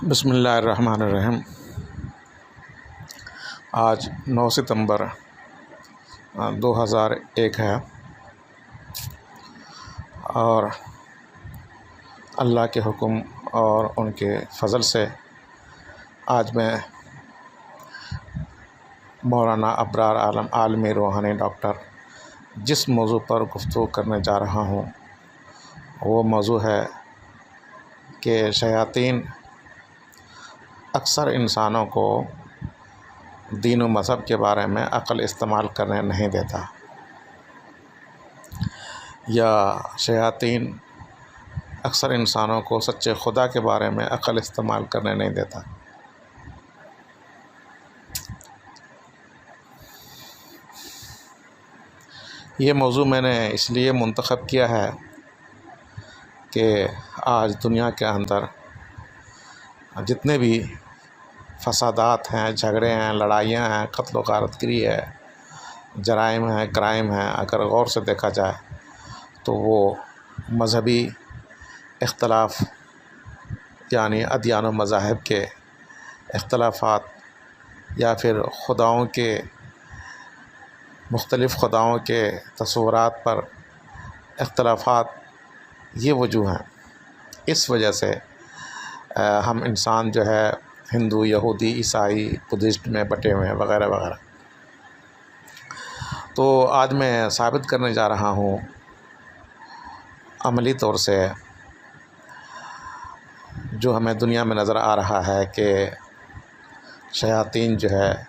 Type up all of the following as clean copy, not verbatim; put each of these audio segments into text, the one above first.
बिस्मिल्लाहिर्रहमानिर्रहीम। आज 9 सितंबर 2001 है और अल्लाह के हुक्म और उनके फ़ज़ल से आज मैं मौलाना अबरार आलम आलमी रूहानी डॉक्टर जिस मौजू पर गुफ्तगू करने जा रहा हूँ वो मौजू है कि शयातीन अक्सर इंसानों को दीन व मज़हब के बारे में अक़ल इस्तेमाल करने नहीं देता, या शयातीन अक्सर इंसानों को सच्चे खुदा के बारे में अक़ल इस्तेमाल करने नहीं देता। ये मौजू मैंने इसलिए मुंतखब किया है कि आज दुनिया के अंदर जितने भी फसादात हैं, झगड़े हैं, लड़ाइयाँ हैं, कत्ल व गारतगिरी है, जराइम है, क्राइम है, अगर गौर से देखा जाए तो वो मज़हबी इख्तलाफ यानी अदियान व मज़ाहिब के इख्तलाफात या फिर खुदाओं के मुख्तलिफ़ खुदाओं के तस्वुरात पर इख्तलाफात ये वजूह हैं। इस वजह से हम इंसान जो है हिंदू, यहूदी, ईसाई, बुद्धिस्ट में बटे हुए हैं वगैरह वगैरह। तो आज मैं साबित करने जा रहा हूँ अमली तौर से जो हमें दुनिया में नज़र आ रहा है कि शयातीन जो है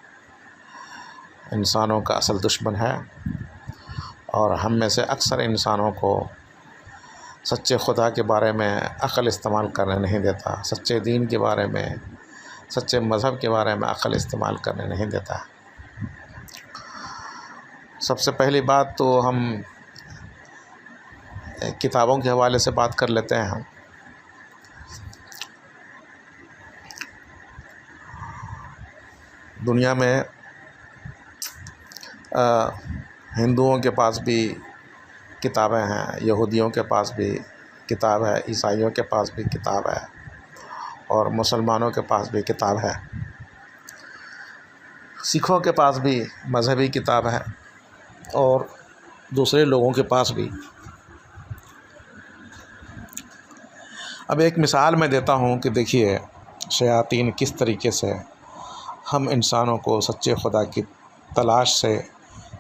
इंसानों का असल दुश्मन है और हम में से अक्सर इंसानों को सच्चे खुदा के बारे में अक़ल इस्तेमाल करने नहीं देता, सच्चे दीन के बारे में, सच्चे मज़हब के बारे में अक़ल इस्तेमाल करने नहीं देता। सबसे पहली बात तो हम किताबों के हवाले से बात कर लेते हैं। हम दुनिया में हिंदुओं के पास भी किताबें हैं, यहूदियों के पास भी किताब है, ईसाइयों के पास भी किताब है और मुसलमानों के पास भी किताब है, सिखों के पास भी मज़हबी किताब है और दूसरे लोगों के पास भी। अब एक मिसाल मैं देता हूँ कि देखिए शयातीन किस तरीके से हम इंसानों को सच्चे खुदा की तलाश से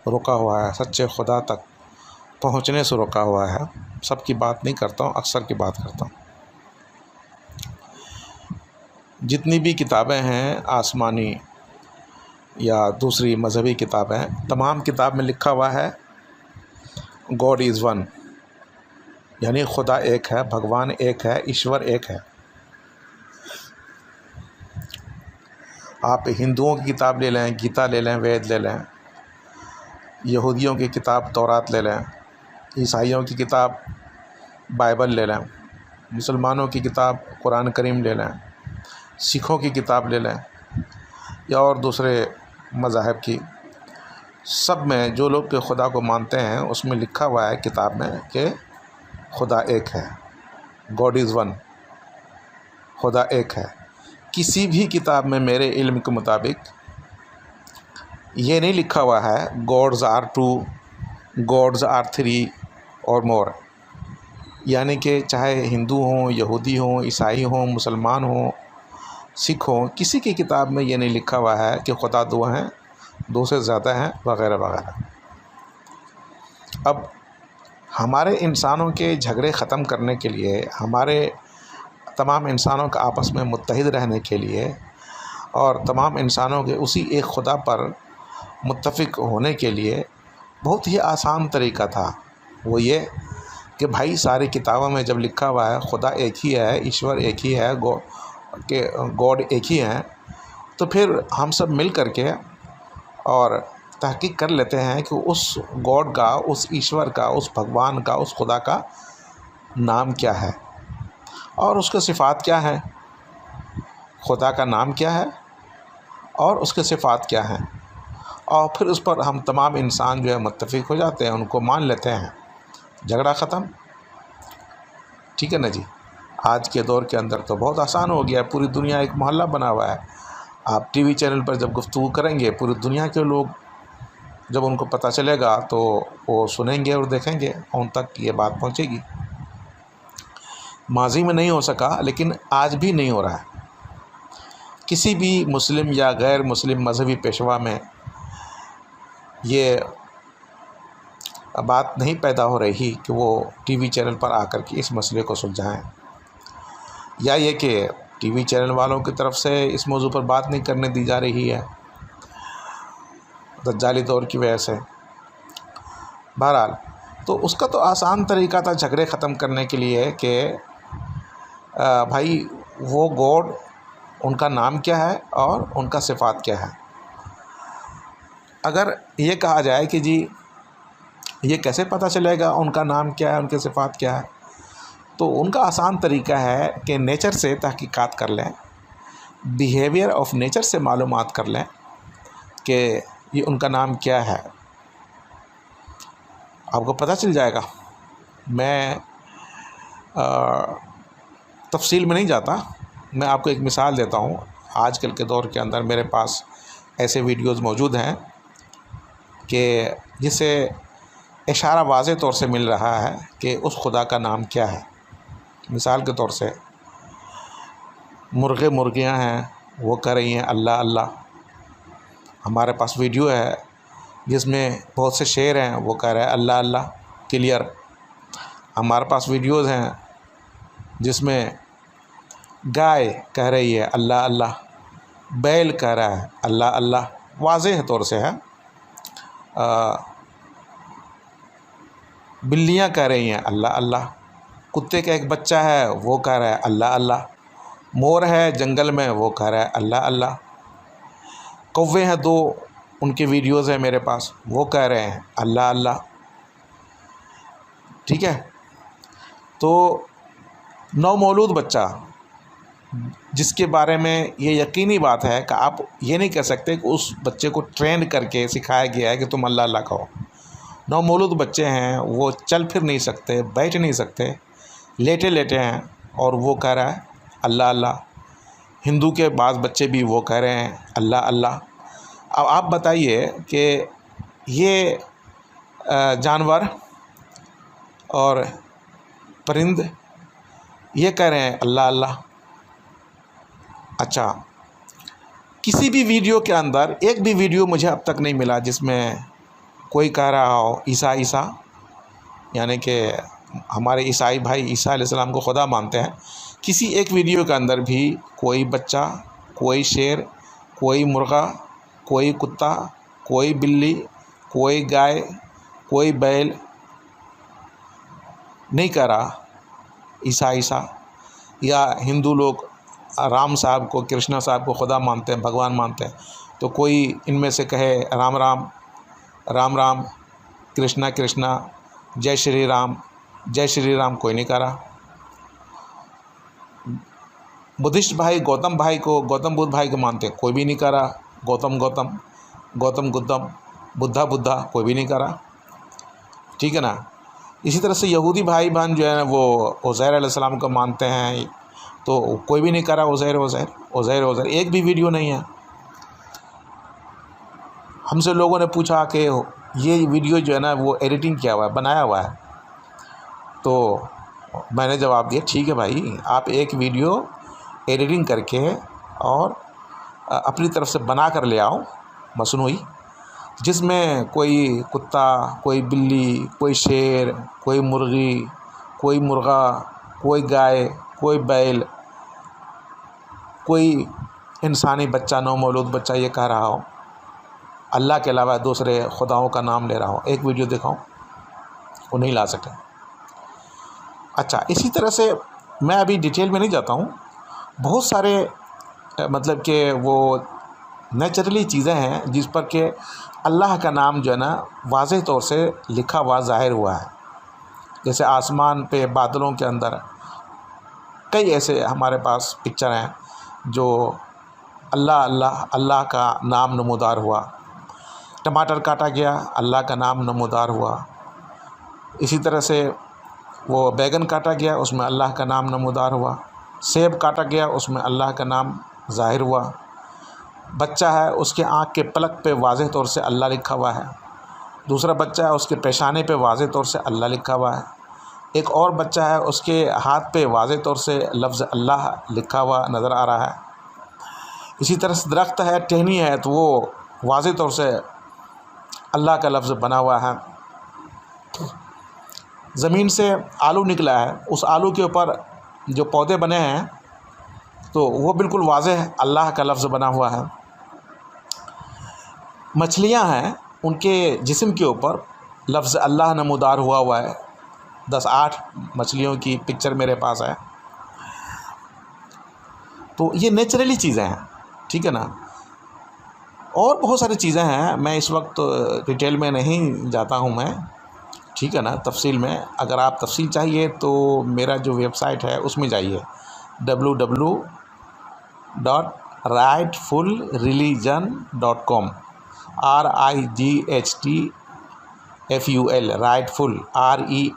रोका हुआ है, सच्चे खुदा तक पहुँचने से रोका हुआ है। सबकी बात नहीं करता हूँ, अक्सर की बात करता हूँ। जितनी भी किताबें हैं आसमानी या दूसरी मज़हबी किताबें, तमाम किताब में लिखा हुआ है गॉड इज़ वन, यानी खुदा एक है, भगवान एक है, ईश्वर एक है। आप हिंदुओं की किताब ले लें, गीता ले लें, वेद ले लें, यहूदियों की किताब तौरात ले लें, ईसाइयों की किताब बाइबल ले लें, मुसलमानों की किताब कुरान करीम ले लें, सिखों की किताब ले लें या और दूसरे मज़ाहिब की, सब में जो लोग के खुदा को मानते हैं उसमें लिखा हुआ है किताब में कि खुदा एक है, गॉड इज़ वन, खुदा एक है। किसी भी किताब में मेरे इल्म के मुताबिक ये नहीं लिखा हुआ है gods are two, gods are three or more, यानी कि चाहे हिंदू हों, यहूदी हों, ईसाई हों, मुसलमान हों, सिख हों, किसी की किताब में ये नहीं लिखा हुआ है कि खुदा दो हैं, दो से ज़्यादा हैं वगैरह वगैरह। अब हमारे इंसानों के झगड़े ख़त्म करने के लिए, हमारे तमाम इंसानों का आपस में मुत्तहिद रहने के लिए और तमाम इंसानों के उसी एक खुदा पर मुत्तफ़िक होने के लिए बहुत ही आसान तरीका था। वो ये कि भाई सारी किताबों में जब लिखा हुआ है खुदा एक ही है, ईश्वर एक ही है, गॉड एक ही हैं, तो फिर हम सब मिल कर के और तहकीक कर लेते हैं कि उस गॉड का, उस ईश्वर का, उस भगवान का, उस खुदा का नाम क्या है और उसके सिफ़ात क्या हैं। खुदा का नाम क्या है और उसके सिफ़ात क्या हैं, और फिर उस पर हम तमाम इंसान जो है मुत्तफ़िक हो जाते हैं, उनको मान लेते हैं, झगड़ा ख़त्म। ठीक है ना जी। आज के दौर के अंदर तो बहुत आसान हो गया है, पूरी दुनिया एक मोहल्ला बना हुआ है। आप टीवी चैनल पर जब गुफ्तगू करेंगे, पूरी दुनिया के लोग जब उनको पता चलेगा तो वो सुनेंगे और देखेंगे, उन तक ये बात पहुंचेगी। माजी में नहीं हो सका, लेकिन आज भी नहीं हो रहा है। किसी भी मुस्लिम या गैर मुस्लिम मजहबी पेशवा में ये बात नहीं पैदा हो रही कि वो टीवी चैनल पर आकर के इस मसले को सुलझाएं, या ये कि टीवी चैनल वालों की तरफ से इस मौजू पर बात नहीं करने दी जा रही है दज्जाली दौर की वजह से। बहरहाल, तो उसका तो आसान तरीका था झगड़े ख़त्म करने के लिए कि भाई वो गॉड, उनका नाम क्या है और उनका सिफ़ात क्या है। अगर ये कहा जाए कि जी ये कैसे पता चलेगा उनका नाम क्या है, उनके सिफ़ात क्या है, तो उनका आसान तरीका है कि नेचर से तहकीकात कर लें, बिहेवियर ऑफ नेचर से मालूमात कर लें कि ये उनका नाम क्या है, आपको पता चल जाएगा। मैं तफसील में नहीं जाता, मैं आपको एक मिसाल देता हूँ। आजकल के दौर के अंदर मेरे पास ऐसे वीडियोज़ मौजूद हैं कि जिससे इशारा वाज़े तौर से मिल रहा है कि उस खुदा का नाम क्या है। मिसाल के तौर से मुर्गे मुर्गियाँ हैं, वो कह रही हैं अल्लाह अल्लाह। हमारे पास वीडियो है जिसमें बहुत से शेर हैं, वो कह रहे हैं अल्लाह अल्लाह क्लियर। हमारे पास वीडियोज़ हैं जिसमें गाय कह रही है अल्लाह अल्लाह, बैल कह रहा है अल्लाह अल्लाह, वाज़ेह तौर से है। बिल्लियाँ कह रही हैं अल्लाह अल्लाह, कुत्ते का एक बच्चा है वो कह रहा है अल्लाह अल्लाह, मोर है जंगल में वो कह रहा है अल्लाह अल्लाह, कौवे हैं दो, उनके वीडियोज़ हैं मेरे पास, वो कह रहे हैं अल्लाह अल्लाह। ठीक है, तो नवमौलूद बच्चा जिसके बारे में ये यकीनी बात है कि आप ये नहीं कह सकते कि उस बच्चे को ट्रेंड करके सिखाया गया है कि तुम अल्लाह अल्लाह कहो। नवमौलूद बच्चे हैं, वो चल फिर नहीं सकते, बैठ नहीं सकते, लेटे लेटे हैं और वो कह रहा है अल्लाह अल्लाह। हिंदू के बाज़ बच्चे भी वो कह रहे हैं अल्लाह अल्लाह। अब आप बताइए कि ये जानवर और परिंद ये कह रहे हैं अल्लाह अल्लाह। अच्छा, किसी भी वीडियो के अंदर एक भी वीडियो मुझे अब तक नहीं मिला जिसमें कोई कह रहा हो ईसा ईसा, यानी कि हमारे ईसाई भाई ईसा अलैहिस्सलाम को खुदा मानते हैं। किसी एक वीडियो के अंदर भी कोई बच्चा, कोई शेर, कोई मुर्गा, कोई कुत्ता, कोई बिल्ली, कोई गाय, कोई बैल नहीं कह रहा ईसा ईसा। या हिंदू लोग राम साहब को, कृष्णा साहब को खुदा मानते हैं, भगवान मानते हैं, तो कोई इनमें से कहे राम राम राम राम, कृष्णा कृष्णा, जय श्री राम जय श्री राम, कोई नहीं कह रहा। बुद्धिस्ट भाई गौतम भाई को, गौतम बुद्ध भाई को मानते हैं, कोई भी नहीं कह रहा गौतम गौतम, गौतम गुद्दम, बुद्धा बुद्धा, कोई भी नहीं कह रहा। ठीक है ना। इसी तरह से यहूदी भाई बहन जो है वो उज़ैर अलैहिस्सलाम को मानते हैं, तो कोई भी नहीं कह रहा उज़ैर उज़ैर उज़ैर उज़ैर, एक भी वीडियो नहीं है। हमसे लोगों ने पूछा कि ये वीडियो जो है ना वो एडिटिंग किया हुआ है, बनाया हुआ है, तो मैंने जवाब दिया ठीक है भाई, आप एक वीडियो एडिटिंग करके और अपनी तरफ से बना कर ले आओ मसनूई, जिसमें कोई कुत्ता, कोई बिल्ली, कोई शेर, कोई मुर्गी, कोई मुर्गा, कोई गाय, कोई बैल, कोई इंसानी बच्चा, नवमौलूद बच्चा ये कह रहा हो अल्लाह के अलावा दूसरे खुदाओं का नाम ले रहा हो, एक वीडियो दिखाओ, वो नहीं ला सके। अच्छा, इसी तरह से मैं अभी डिटेल में नहीं जाता हूँ, बहुत सारे मतलब कि वो नेचुरली चीज़ें हैं जिस पर कि अल्लाह का नाम जो है ना वाज़ेह तौर से लिखा हुआ ज़ाहिर हुआ है। जैसे आसमान पे बादलों के अंदर कई ऐसे हमारे पास पिक्चर हैं जो अल्लाह अल्लाह अल्लाह का नाम नमूदार हुआ। टमाटर काटा गया, अल्लाह का नाम नमूदार हुआ। इसी तरह से वो बैगन काटा गया, उसमें अल्लाह का नाम नमूदार हुआ। सेब काटा गया, उसमें अल्लाह का नाम ज़ाहिर हुआ। बच्चा है, उसके आँख के पलक पे वाज़ेह तौर से अल्लाह लिखा हुआ है। दूसरा बच्चा है, उसके पेशाने पे वाज़ेह तौर से अल्लाह लिखा हुआ है। एक और बच्चा है, उसके हाथ पे वाज़ेह तौर से लफ्ज़ अल्लाह लिखा हुआ नज़र आ रहा है। इसी तरह से दरख्त है, टहनी है, तो वो वाज़ेह तौर से अल्लाह का लफ्ज़ बना हुआ है। ज़मीन से आलू निकला है, उस आलू के ऊपर जो पौधे बने हैं तो वो बिल्कुल वाज़ेह अल्लाह का लफ्ज़ बना हुआ है। मछलियां हैं, उनके जिस्म के ऊपर लफ्ज़ अल्लाह नमूदार हुआ है। 10-8 मछलियों की पिक्चर मेरे पास है। तो ये नेचुरली चीज़ें हैं, ठीक है ना। और बहुत सारी चीज़ें हैं, मैं इस वक्त डिटेल में नहीं जाता हूँ मैं, ठीक है ना, तफसील में। अगर आप तफसील चाहिए तो मेरा जो वेबसाइट है उसमें जाइए, www.rightfulreligion.com, RIGHTFUL, rightful,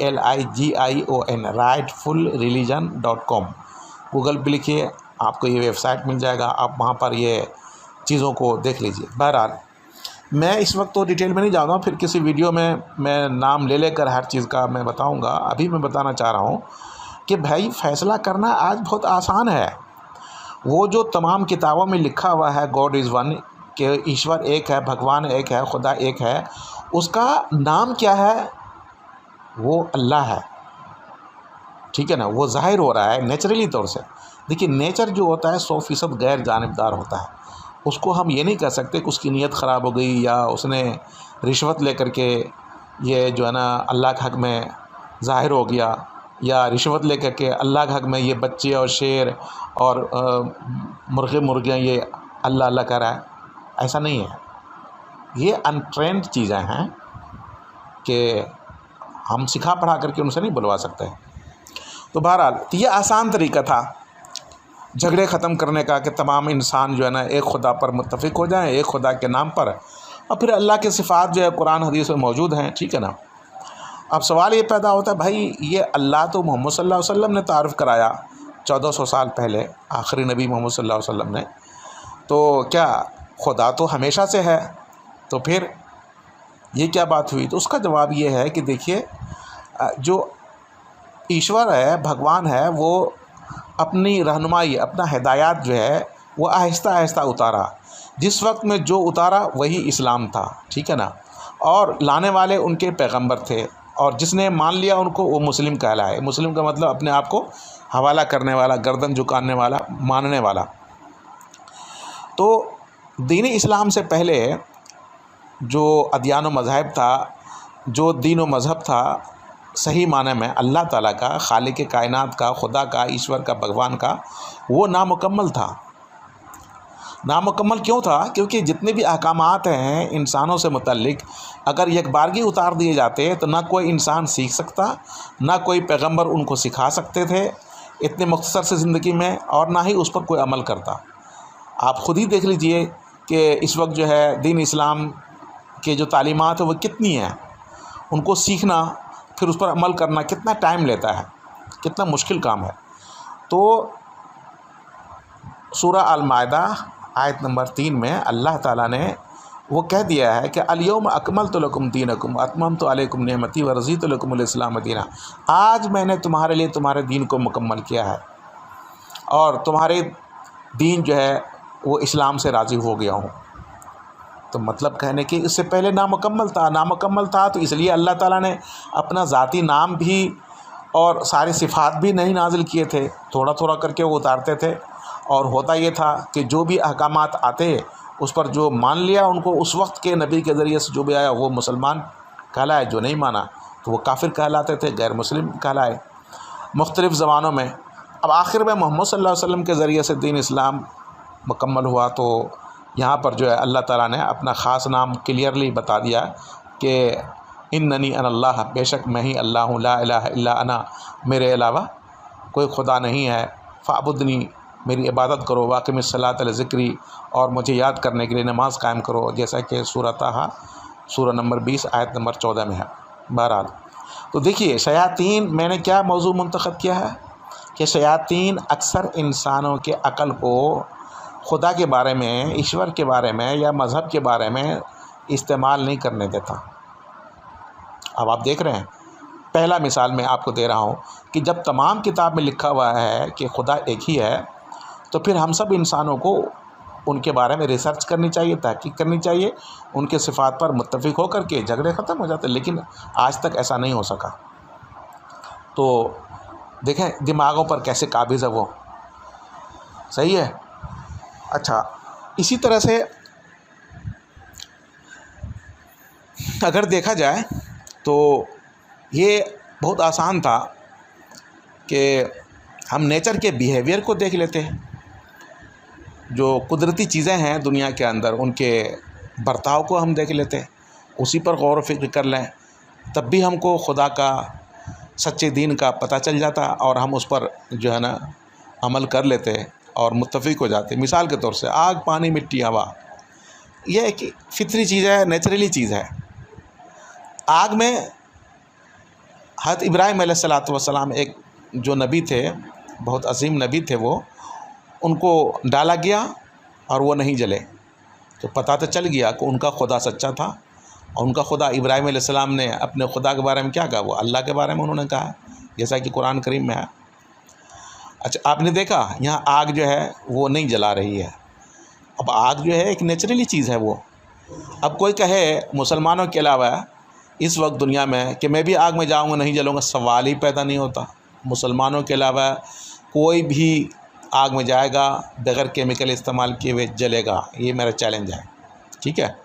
RELIGION, rightfulreligion.com। Google पे लिखिए, आपको ये वेबसाइट मिल जाएगा, आप वहाँ पर ये चीज़ों को देख लीजिए। बहरहाल मैं इस वक्त तो डिटेल में नहीं जाऊँगा, फिर किसी वीडियो में मैं नाम ले लेकर हर चीज़ का मैं बताऊँगा। अभी मैं बताना चाह रहा हूँ कि भाई फ़ैसला करना आज बहुत आसान है। वो जो तमाम किताबों में लिखा हुआ है गॉड इज़ वन, कि ईश्वर एक है, भगवान एक है, खुदा एक है, उसका नाम क्या है? वो अल्लाह है, ठीक है ना। वो ज़ाहिर हो रहा है नेचुरली तौर से। देखिए, नेचर जो होता है 100% गैर जानिबदार होता है। उसको हम ये नहीं कह सकते कि उसकी नीयत ख़राब हो गई या उसने रिश्वत लेकर के ये जो है ना अल्लाह के हक़ में ज़ाहिर हो गया, या रिश्वत लेकर के अल्लाह के हक़ में ये बच्चे और शेर और मुर्गियाँ ये अल्लाह अल्लाह कर रहा है। ऐसा नहीं है। ये अनट्रेंड चीज़ें हैं कि हम सिखा पढ़ा करके उनसे नहीं बुलवा सकते। तो बहरहाल ये आसान तरीका था झगड़े ख़त्म करने का, कि तमाम इंसान जो है ना एक खुदा पर मुत्तफ़िक हो जाएं, एक खुदा के नाम पर, और फिर अल्लाह के सिफ़ात जो है कुरान हदीस में मौजूद हैं, ठीक है ना। अब सवाल ये पैदा होता है, भाई ये अल्लाह तो मोहम्मद सल्लल्लाहु अलैहि वसल्लम ने तारुफ़ कराया 1400 साल पहले, आखिरी नबी मोहम्मद सल्लल्लाहु अलैहि वसल्लम ने, तो क्या खुदा तो हमेशा से है? तो फिर ये क्या बात हुई? तो उसका जवाब ये है कि देखिए, जो ईश्वर है, भगवान है, वो अपनी रहनुमाई, अपना हिदायत जो है वो आहिस्ता आहिस्ता उतारा। जिस वक्त में जो उतारा वही इस्लाम था, ठीक है ना। और लाने वाले उनके पैगंबर थे, और जिसने मान लिया उनको वो मुस्लिम कहलाए। मुस्लिम का मतलब अपने आप को हवाला करने वाला, गर्दन झुकाने वाला, मानने वाला। तो दीन इस्लाम से पहले जो अदियान व मज़हब था, जो दीन व मज़हब था सही माने में अल्लाह ताला का, खालिक कायनात का, खुदा का, ईश्वर का, भगवान का, वो नामुकम्मल था। नामुकम्मल क्यों था? क्योंकि जितने भी अहकामात हैं इंसानों से मुतल्लिक, अगर एक बारगी उतार दिए जाते तो ना कोई इंसान सीख सकता, ना कोई पैगंबर उनको सिखा सकते थे इतने मुख्तसर से ज़िंदगी में, और ना ही उस पर कोई अमल करता। आप ख़ुद ही देख लीजिए कि इस वक्त जो है दीन इस्लाम के जो तालीमात है वो कितनी हैं, उनको सीखना फिर उस पर अमल करना कितना टाइम लेता है, कितना मुश्किल काम है। तो सूरह अल-माइदा आयत नंबर 3 में अल्लाह ताला ने वो कह दिया है कि अल-यौम अकमलतु लकुम दीनकुम व अतममतु अलैकुम निअमती व रज़ीतु लकुमुल इस्लाम दीना। आज मैंने तुम्हारे लिए तुम्हारे दीन को मुकम्मल किया है और तुम्हारे दीन जो है वो इस्लाम से राज़ी हो गया हूँ। तो मतलब कहने कि इससे पहले नामुकम्मल था, तो इसलिए अल्लाह ताला ने अपना ज़ाती नाम भी और सारे सिफ़ात भी नहीं नाजिल किए थे, थोड़ा थोड़ा करके वो उतारते थे। और होता ये था कि जो भी अहकामात आते उस पर जो मान लिया, उनको उस वक्त के नबी के ज़रिए से जो भी आया वो मुसलमान कहलाए, जो नहीं माना तो वो काफिर कहलाते थे, गैर मुस्लिम कहलाए मुख्तलिफ़ ज़बानों में। अब आखिर में मोहम्मद सल्लल्लाहु अलैहि वसल्लम के ज़रिए से दीन इस्लाम मुकम्मल हुआ। तो यहाँ पर जो है अल्लाह ताला ने अपना ख़ास नाम क्लियरली बता दिया कि इन्ननी अनल्लाह, बेशक मैं ही अल्लाह हूँ, ला इलाहा इल्ला अना, मेरे अलावा कोई खुदा नहीं है, फ़अबुदनी, मेरी इबादत करो, वाक़िमिस्सलात ज़िक्री, और मुझे याद करने के लिए नमाज़ कायम करो, जैसा कि सूरह ताहा सूरह नंबर 20 आयत नंबर 14 में है। बहरहाल तो देखिए शयातीन, मैंने क्या मौजू मुंतखब किया है कि शयातीन अक्सर इंसानों के अक़ल को खुदा के बारे में, ईश्वर के बारे में या मज़हब के बारे में इस्तेमाल नहीं करने देता। अब आप देख रहे हैं, पहला मिसाल मैं आपको दे रहा हूँ कि जब तमाम किताब में लिखा हुआ है कि खुदा एक ही है, तो फिर हम सब इंसानों को उनके बारे में रिसर्च करनी चाहिए, तहकीक करनी चाहिए, उनके सिफ़ात पर मुत्तफ़िक़ होकर के झगड़े ख़त्म हो जाते। लेकिन आज तक ऐसा नहीं हो सका। तो देखें दिमागों पर कैसे काबिज़ है वो, सही है। अच्छा, इसी तरह से अगर देखा जाए तो ये बहुत आसान था कि हम नेचर के बिहेवियर को देख लेते हैं, जो कुदरती चीज़ें हैं दुनिया के अंदर उनके बर्ताव को हम देख लेते हैं, उसी पर गौर व फिक्र कर लें, तब भी हमको खुदा का, सच्चे दीन का पता चल जाता और हम उस पर जो है ना अमल कर लेते और मुत्तफ़िक़ हो जाते। मिसाल के तौर से आग, पानी, मिट्टी, हवा, यह एक फितरी चीज़ है, नेचुरली चीज़ है। आग में हज़रत इब्राहीम अलैहिस्सलातु वस्सलाम एक जो नबी थे, बहुत अजीम नबी थे वो, उनको डाला गया और वो नहीं जले, तो पता तो चल गया कि उनका खुदा सच्चा था। और उनका खुदा, इब्राहीम अलैहिस्सलाम ने अपने खुदा के बारे में क्या कहा? वो अल्लाह के बारे में उन्होंने कहा, जैसा कि कुरान करीम में है। अच्छा, आपने देखा यहाँ आग जो है वो नहीं जला रही है। अब आग जो है एक नेचुरली चीज़ है वो। अब कोई कहे मुसलमानों के अलावा इस वक्त दुनिया में कि मैं भी आग में जाऊंगा, नहीं जलूँगा, सवाल ही पैदा नहीं होता। मुसलमानों के अलावा कोई भी आग में जाएगा बग़ैर केमिकल इस्तेमाल किए हुए जलेगा, ये मेरा चैलेंज है। ठीक है,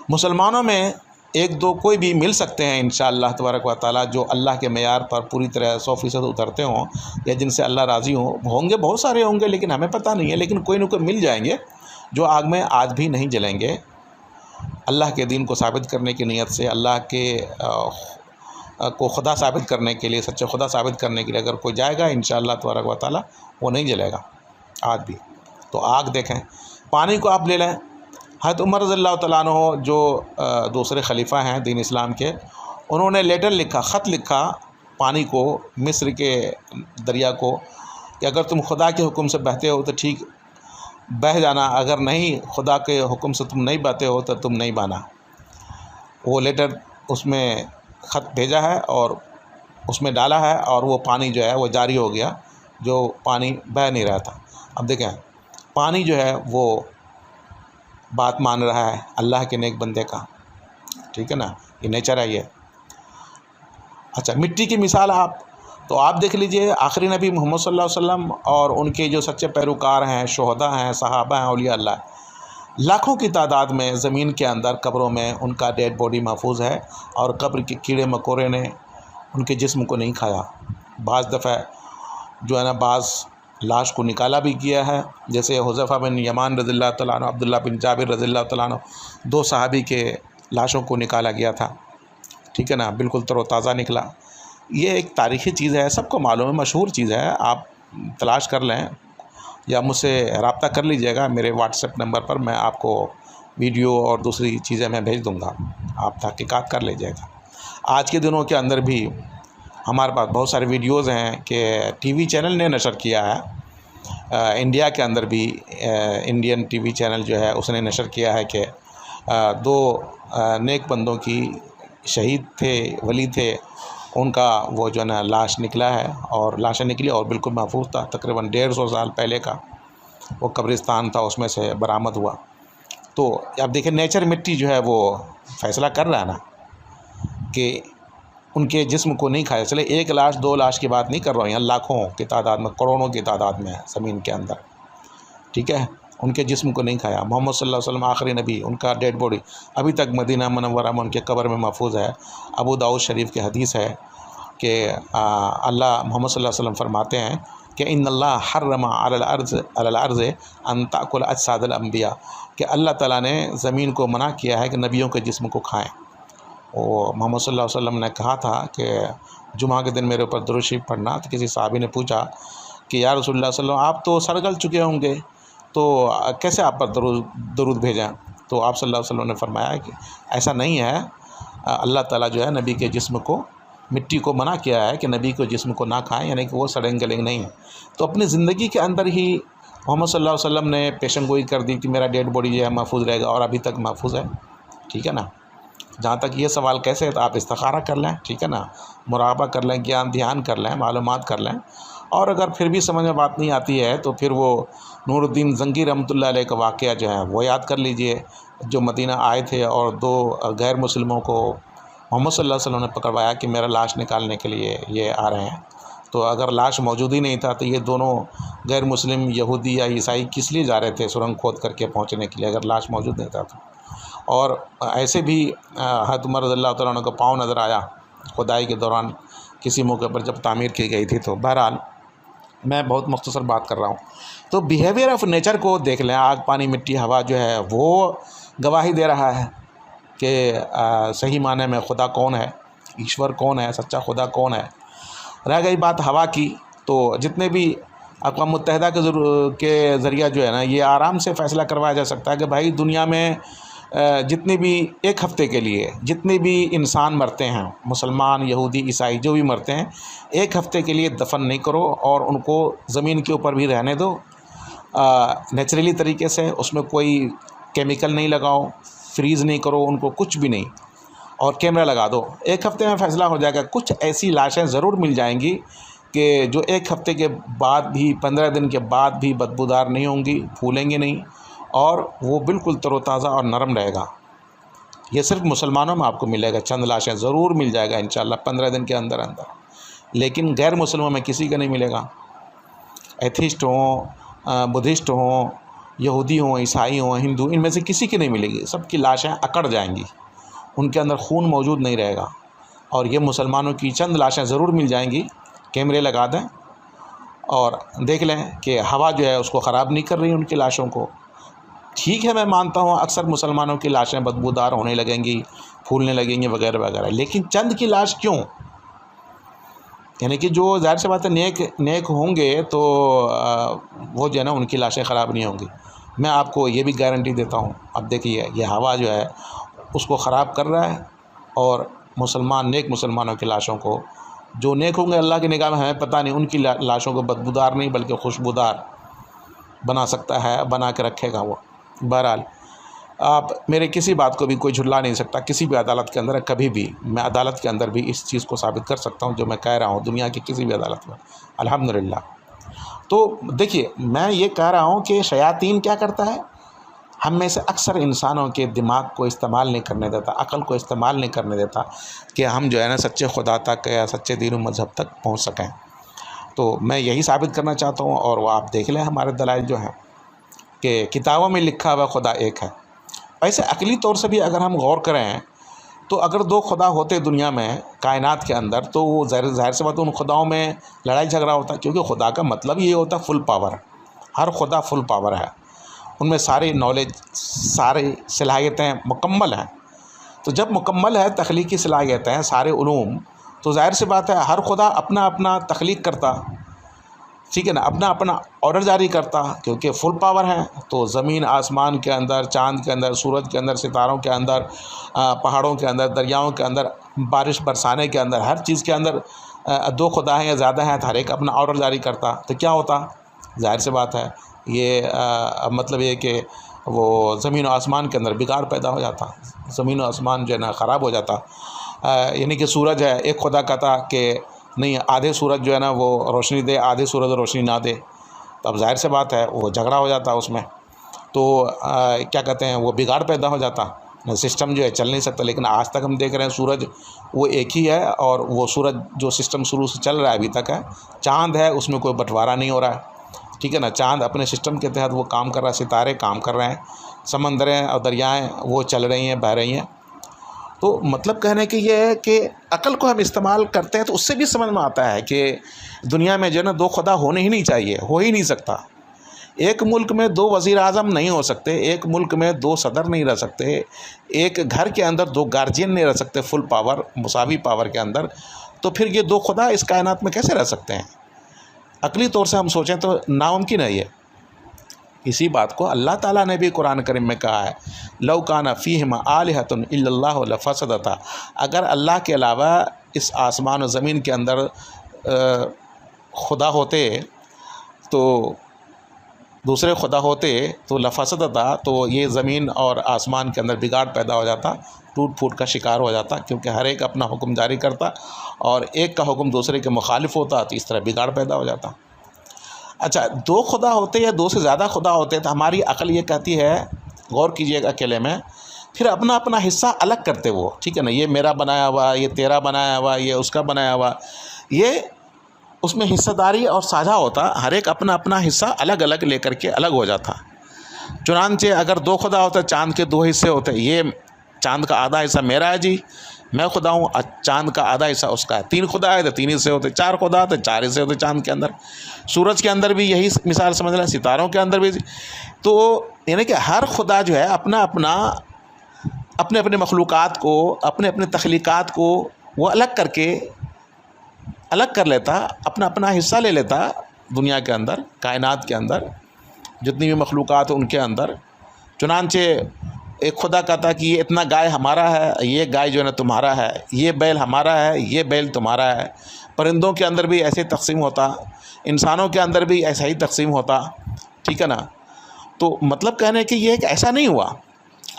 मुसलमानों में एक दो कोई भी मिल सकते हैं इंशाअल्लाह तबारक व तआला, जो अल्लाह के मेयार पर पूरी तरह 100% उतरते हों या जिनसे अल्लाह राज़ी होंगे। बहुत सारे होंगे लेकिन हमें पता नहीं है, लेकिन कोई न कोई मिल जाएंगे जो आग में आज भी नहीं जलेंगे। अल्लाह के दीन को साबित करने की नीयत से, अल्लाह के को खुदा साबित करने के लिए, सच्चे खुदा साबित करने के लिए अगर कोई जाएगा इंशाअल्लाह तबारक व तआला वो नहीं जलेगा आज भी। तो आग देखें, पानी को आप ले लें, हज़रत उमर रज़ियल्लाहु तआला अन्हु जो दूसरे खलीफा हैं दीन इस्लाम के, उन्होंने लेटर लिखा, ख़त लिखा पानी को, मिस्र के दरिया को, कि अगर तुम खुदा के हुक्म से बहते हो तो ठीक बह जाना, अगर नहीं खुदा के हुक्म से तुम नहीं बहते हो तो तुम नहीं बहना। वो लेटर उसमें ख़त भेजा है और उसमें डाला है और वो पानी जो है वो जारी हो गया, जो पानी बह नहीं रहा था। अब देखें पानी जो है वो बात मान रहा है अल्लाह के नेक बंदे का, ठीक है ना, ये नेचर है ये। अच्छा, मिट्टी की मिसाल तो आप देख लीजिए, आखिरी नबी मोहम्मद सल्लल्लाहु अलैहि वसल्लम और उनके जो सच्चे पैरोकार हैं, शोहदा हैं, सहाबा हैं, औलिया अल्लाह, लाखों की तादाद में ज़मीन के अंदर कब्रों में उनका डेड बॉडी महफूज है और कब्र के कीड़े मकोड़े ने उनके जिस्म को नहीं खाया। बाज़ दफ़ा जो है ना, बाज़ लाश को निकाला भी किया है, जैसे हुज़ैफ़ा बिन यमान रज़ियल्लाहु तआला अन्हु, अब्दुल्लाह बिन जाबिर रज़ियल्लाहु तआला अन्हु, दो सहाबी के लाशों को निकाला गया था। ठीक है ना, बिल्कुल तरोताज़ा निकला। ये एक तारीख़ी चीज़ है, सबको मालूम है, मशहूर चीज़ है। आप तलाश कर लें या मुझसे रब्ता कर लीजिएगा मेरे व्हाट्सएप नंबर पर, मैं आपको वीडियो और दूसरी चीज़ें मैं भेज दूँगा, आप तहक़ीक़ात कर लीजिएगा। आज के दिनों के अंदर भी हमारे पास बहुत सारे वीडियोज़ हैं कि टीवी चैनल ने नशर किया है, इंडिया के अंदर भी इंडियन टीवी चैनल जो है उसने नशर किया है कि दो नेक बंदों की, शहीद थे, वली थे, उनका वो जो है ना लाश निकला है और लाशें निकली और बिल्कुल महफूज था। तकरीबन 150 साल पहले का वो कब्रिस्तान था, उसमें से बरामद हुआ। तो आप देखिए नेचर, मिट्टी जो है वो फ़ैसला कर रहा है ना कि उनके जिस्म को नहीं खाया। चले एक लाश, दो लाश की बात नहीं कर रहा हूँ, यहाँ लाखों की तादाद में, करोड़ों की तादाद में है ज़मीन के अंदर। ठीक है, उनके जिस्म को नहीं खाया। मोहम्मद सल्लल्लाहु अलैहि वसल्लम आखिरी नबी, उनका डेड बॉडी अभी तक मदीना मुनव्वरा में उनके कब्र में महफूज है। अबू दाऊद शरीफ की हदीस है कि अल्लाह, मोहम्मद सल्लल्लाहु अलैहि वसल्लम फरमाते हैं कि इन्नल्लाह हर्रमा अलल अर्ज़ अन ताकुल अजसादल अंबिया, कि अल्लाह ताला ने ज़मीन को मना किया है कि नबियों के जिस्म को खाएँ। और मोहम्मद सल्लल्लाहु अलैहि वसल्लम ने कहा था कि जुमा के दिन मेरे ऊपर दुरूद शरीफ पढ़ना। तो किसी साहबी ने पूछा कि या रसूलुल्लाह सल्लल्लाहु अलैहि वसल्लम, आप तो सरगल चुके होंगे, तो कैसे आप पर दुरूद भेजें? तो आप सल्लल्लाहु अलैहि वसल्लम ने फरमाया कि ऐसा नहीं है, अल्लाह ताला जो है नबी के जिस्म को मिट्टी को मना किया है कि नबी के जिस्म को ना खाएं, यानी कि वो सड़ेंगे गलेंगे नहीं। तो अपनी ज़िंदगी के अंदर ही मोहम्मद सल्लल्लाहु अलैहि वसल्लम ने पेशन गोई कर दी कि मेरा डेड बॉडी जो है महफूज रहेगा, और अभी तक महफूज है। ठीक है ना। जहाँ तक ये सवाल कैसे है तो आप इस्तिखारा कर लें, ठीक है ना, मुराक़बा कर लें, ज्ञान ध्यान कर लें, मालूमात कर लें। और अगर फिर भी समझ में बात नहीं आती है तो फिर वो नूरुद्दीन ज़ंगी रहमतुल्लाह अलैह का वाक़या जो है वो याद कर लीजिए, जो मदीना आए थे और 2 गैर मुस्लिमों को मोहम्मद सल्लल्लाहु अलैहि वसल्लम ने पकड़वाया कि मेरा लाश निकालने के लिए ये आ रहे हैं। तो अगर लाश मौजूद ही नहीं था तो ये दोनों गैर मुस्लिम यहूदी या ईसाई किस लिए जा रहे थे सुरंग खोद करके पहुँचने के लिए, अगर लाश मौजूद नहीं था तो। और ऐसे भी हज़रत उमर रज़ियल्लाहु तआला अन्हु का पाँव नज़र आया खुदाई के दौरान किसी मौके पर जब तामीर की गई थी। तो बहरहाल मैं बहुत मुख्तसर बात कर रहा हूँ। तो बिहेवियर ऑफ नेचर को देख लें, आग पानी मिट्टी हवा जो है वो गवाही दे रहा है कि सही माने में खुदा कौन है, ईश्वर कौन है, सच्चा खुदा कौन है। रह गई बात हवा की, तो जितने भी अक़वाम मुत्तहिदा के ज़रिया जो है ना, ये आराम से फ़ैसला करवाया जा सकता है कि भाई दुनिया में जितने भी एक हफ़्ते के लिए जितने भी इंसान मरते हैं, मुसलमान यहूदी ईसाई जो भी मरते हैं, एक हफ़्ते के लिए दफन नहीं करो और उनको ज़मीन के ऊपर भी रहने दो नेचुरली तरीके से। उसमें कोई केमिकल नहीं लगाओ, फ्रीज़ नहीं करो उनको, कुछ भी नहीं, और कैमरा लगा दो। एक हफ़्ते में फ़ैसला हो जाएगा। कुछ ऐसी लाशें ज़रूर मिल जाएंगी कि जो एक हफ़्ते के बाद भी 15 दिन के बाद भी बदबूदार नहीं होंगी, फूलेंगी नहीं, और वो बिल्कुल तरोताज़ा और नरम रहेगा। ये सिर्फ मुसलमानों में आपको मिलेगा, चंद लाशें ज़रूर मिल जाएगा इंशाअल्लाह 15 दिन के अंदर अंदर, लेकिन गैर मुसलमानों में किसी का नहीं मिलेगा। एथिस्ट हों, बुद्धिस्ट हों, यहूदी हों, ईसाई हों, हिंदू, इनमें से किसी की नहीं मिलेगी। सबकी लाशें अकड़ जाएंगी, उनके अंदर खून मौजूद नहीं रहेगा। और ये मुसलमानों की चंद लाशें ज़रूर मिल जाएंगी। कैमरे लगा दें और देख लें कि हवा जो है उसको ख़राब नहीं कर रही उनकी लाशों को। ठीक है, मैं मानता हूँ अक्सर मुसलमानों की लाशें बदबूदार होने लगेंगी, फूलने लगेंगी वगैरह वगैरह, लेकिन चंद की लाश क्यों? यानी कि जो ज़ाहिर सी बात है नेक होंगे तो वो जो है ना उनकी लाशें ख़राब नहीं होंगी। मैं आपको ये भी गारंटी देता हूँ। अब देखिए, ये हवा जो है उसको ख़राब कर रहा है, और नेक मुसलमानों की लाशों को, जो नेक होंगे अल्लाह की निगाह में हमें पता नहीं, उनकी लाशों को बदबूदार नहीं बल्कि खुशबूदार बना सकता है, बना के रखेगा वो। बहरहाल आप मेरे किसी बात को भी कोई झुटला नहीं सकता किसी भी अदालत के अंदर, कभी भी। मैं अदालत के अंदर भी इस चीज़ को साबित कर सकता हूँ जो मैं कह रहा हूँ, दुनिया की किसी भी अदालत में, अल्हम्दुलिल्लाह। तो देखिए, मैं ये कह रहा हूँ कि शयातीन क्या करता है, हम में से अक्सर इंसानों के दिमाग को इस्तेमाल नहीं करने देता, अक़ल को इस्तेमाल नहीं करने देता कि हम जो है ना सच्चे खुदा तक या सच्चे दीन व मज़हब तक पहुँच सकें। तो मैं यही साबित करना चाहता हूँ, और वो आप देख लें हमारे दलाइल जो हैं कि किताबों में लिखा हुआ खुदा एक है। वैसे अक़ली तौर से भी अगर हम गौर करें तो अगर 2 खुदा होते दुनिया में, कायनात के अंदर, तो वो ज़ाहिर सी बात है उन खुदाओं में लड़ाई झगड़ा होता, क्योंकि खुदा का मतलब ये होता फुल पावर। हर खुदा फुल पावर है, उनमें सारी नॉलेज, सारी सलाहियतें मुकम्मल हैं। तो जब मुकम्मल है तख्लीकी सलाहियतें हैं, सारे उलूम, तो ज़ाहिर सी बात है हर खुदा अपना अपना तख्लीक करता, ठीक है ना, अपना अपना ऑर्डर जारी करता, क्योंकि फुल पावर है। तो ज़मीन आसमान के अंदर, चाँद के अंदर, सूरज के अंदर, सितारों के अंदर, पहाड़ों के अंदर, दरियाओं के अंदर, बारिश बरसाने के अंदर, हर चीज़ के अंदर 2 खुदा हैं या ज़्यादा हैं, तो हर एक अपना ऑर्डर जारी करता। तो क्या होता, ज़ाहिर सी बात है ये मतलब ये कि वो ज़मीन और आसमान के अंदर बिगाड़ पैदा हो जाता, ज़मीन और आसमान जो है ना ख़राब हो जाता। यानी कि सूरज है, एक खुदा कहता कि नहीं, आधे सूरज जो है ना वो रोशनी दे, आधे सूरज रोशनी ना दे, तो अब ज़ाहिर सी बात है वो झगड़ा हो जाता उसमें। तो क्या कहते हैं, वो बिगाड़ पैदा हो जाता, सिस्टम जो है चल नहीं सकता। लेकिन आज तक हम देख रहे हैं सूरज वो एक ही है, और वो सूरज जो सिस्टम शुरू से चल रहा है अभी तक है। चाँद है, उसमें कोई बंटवारा नहीं हो रहा है, ठीक है ना, चाँद अपने सिस्टम के तहत वो काम कर रहा है, सितारे काम कर रहे हैं, समंदरें और दरियाएँ वो चल रही हैं, बह रही हैं। तो मतलब कहने की ये है कि अक़ल को हम इस्तेमाल करते हैं तो उससे भी समझ में आता है कि दुनिया में जो है ना 2 खुदा होने ही नहीं चाहिए, हो ही नहीं सकता। एक मुल्क में 2 वज़ीर आज़म नहीं हो सकते, एक मुल्क में 2 सदर नहीं रह सकते, एक घर के अंदर 2 गार्जियन नहीं रह सकते फुल पावर, मुसावी पावर के अंदर। तो फिर ये 2 खुदा इस कायनात में कैसे रह सकते हैं? अक़ली तौर से हम सोचें तो नामुमकिन है ये। इसी बात को अल्लाह ताला ने भी कुरान करीम में कहा है, लौ काना फ़ीहिमा आलिहतुन इल्लल्लाहु लफ़सदता, अगर अल्लाह के अलावा इस आसमान और ज़मीन के अंदर खुदा होते तो दूसरे खुदा होते तो लफसदता, तो ये ज़मीन और आसमान के अंदर बिगाड़ पैदा हो जाता, टूट फूट का शिकार हो जाता, क्योंकि हर एक अपना हुक्म जारी करता और एक का हुक्म दूसरे के मुखालिफ होता, तो इस तरह बिगाड़ पैदा हो जाता। अच्छा, दो खुदा होते या दो से ज़्यादा खुदा होते तो हमारी अक्ल ये कहती है, गौर कीजिएगा अकेले में, फिर अपना अपना हिस्सा अलग करते वो, ठीक है ना, ये मेरा बनाया हुआ, ये तेरा बनाया हुआ, ये उसका बनाया हुआ, ये उसमें हिस्सेदारी और साझा होता, हर एक अपना अपना हिस्सा अलग अलग लेकर के अलग हो जाता। चुनांचे अगर दो खुदा होते, चाँद के दो हिस्से होते, ये चाँद का आधा हिस्सा मेरा है जी, मैं खुदा हूँ, चाँद का आधा हिस्सा उसका है। तीन खुदा है तो तीन हिस्से होते, चार खुदा तो चार हिस्से होते चाँद के अंदर। सूरज के अंदर भी यही मिसाल समझ लें, सितारों के अंदर भी। तो यानी कि हर खुदा जो है अपना अपना अपने अपने मखलूक़ात को, अपने अपने तख्लीक़ात को वो अलग करके अलग कर लेता, अपना अपना हिस्सा ले लेता दुनिया के अंदर, कायनात के अंदर जितनी भी मखलूक़ात उनके अंदर। चुनांचे एक खुदा कहता कि ये इतना गाय हमारा है, ये गाय जो है ना तुम्हारा है, ये बैल हमारा है, ये बैल तुम्हारा है। परिंदों के अंदर भी ऐसे तकसीम होता, इंसानों के अंदर भी ऐसा ही तकसीम होता, ठीक है ना। तो मतलब कहने कि ये ऐसा नहीं हुआ,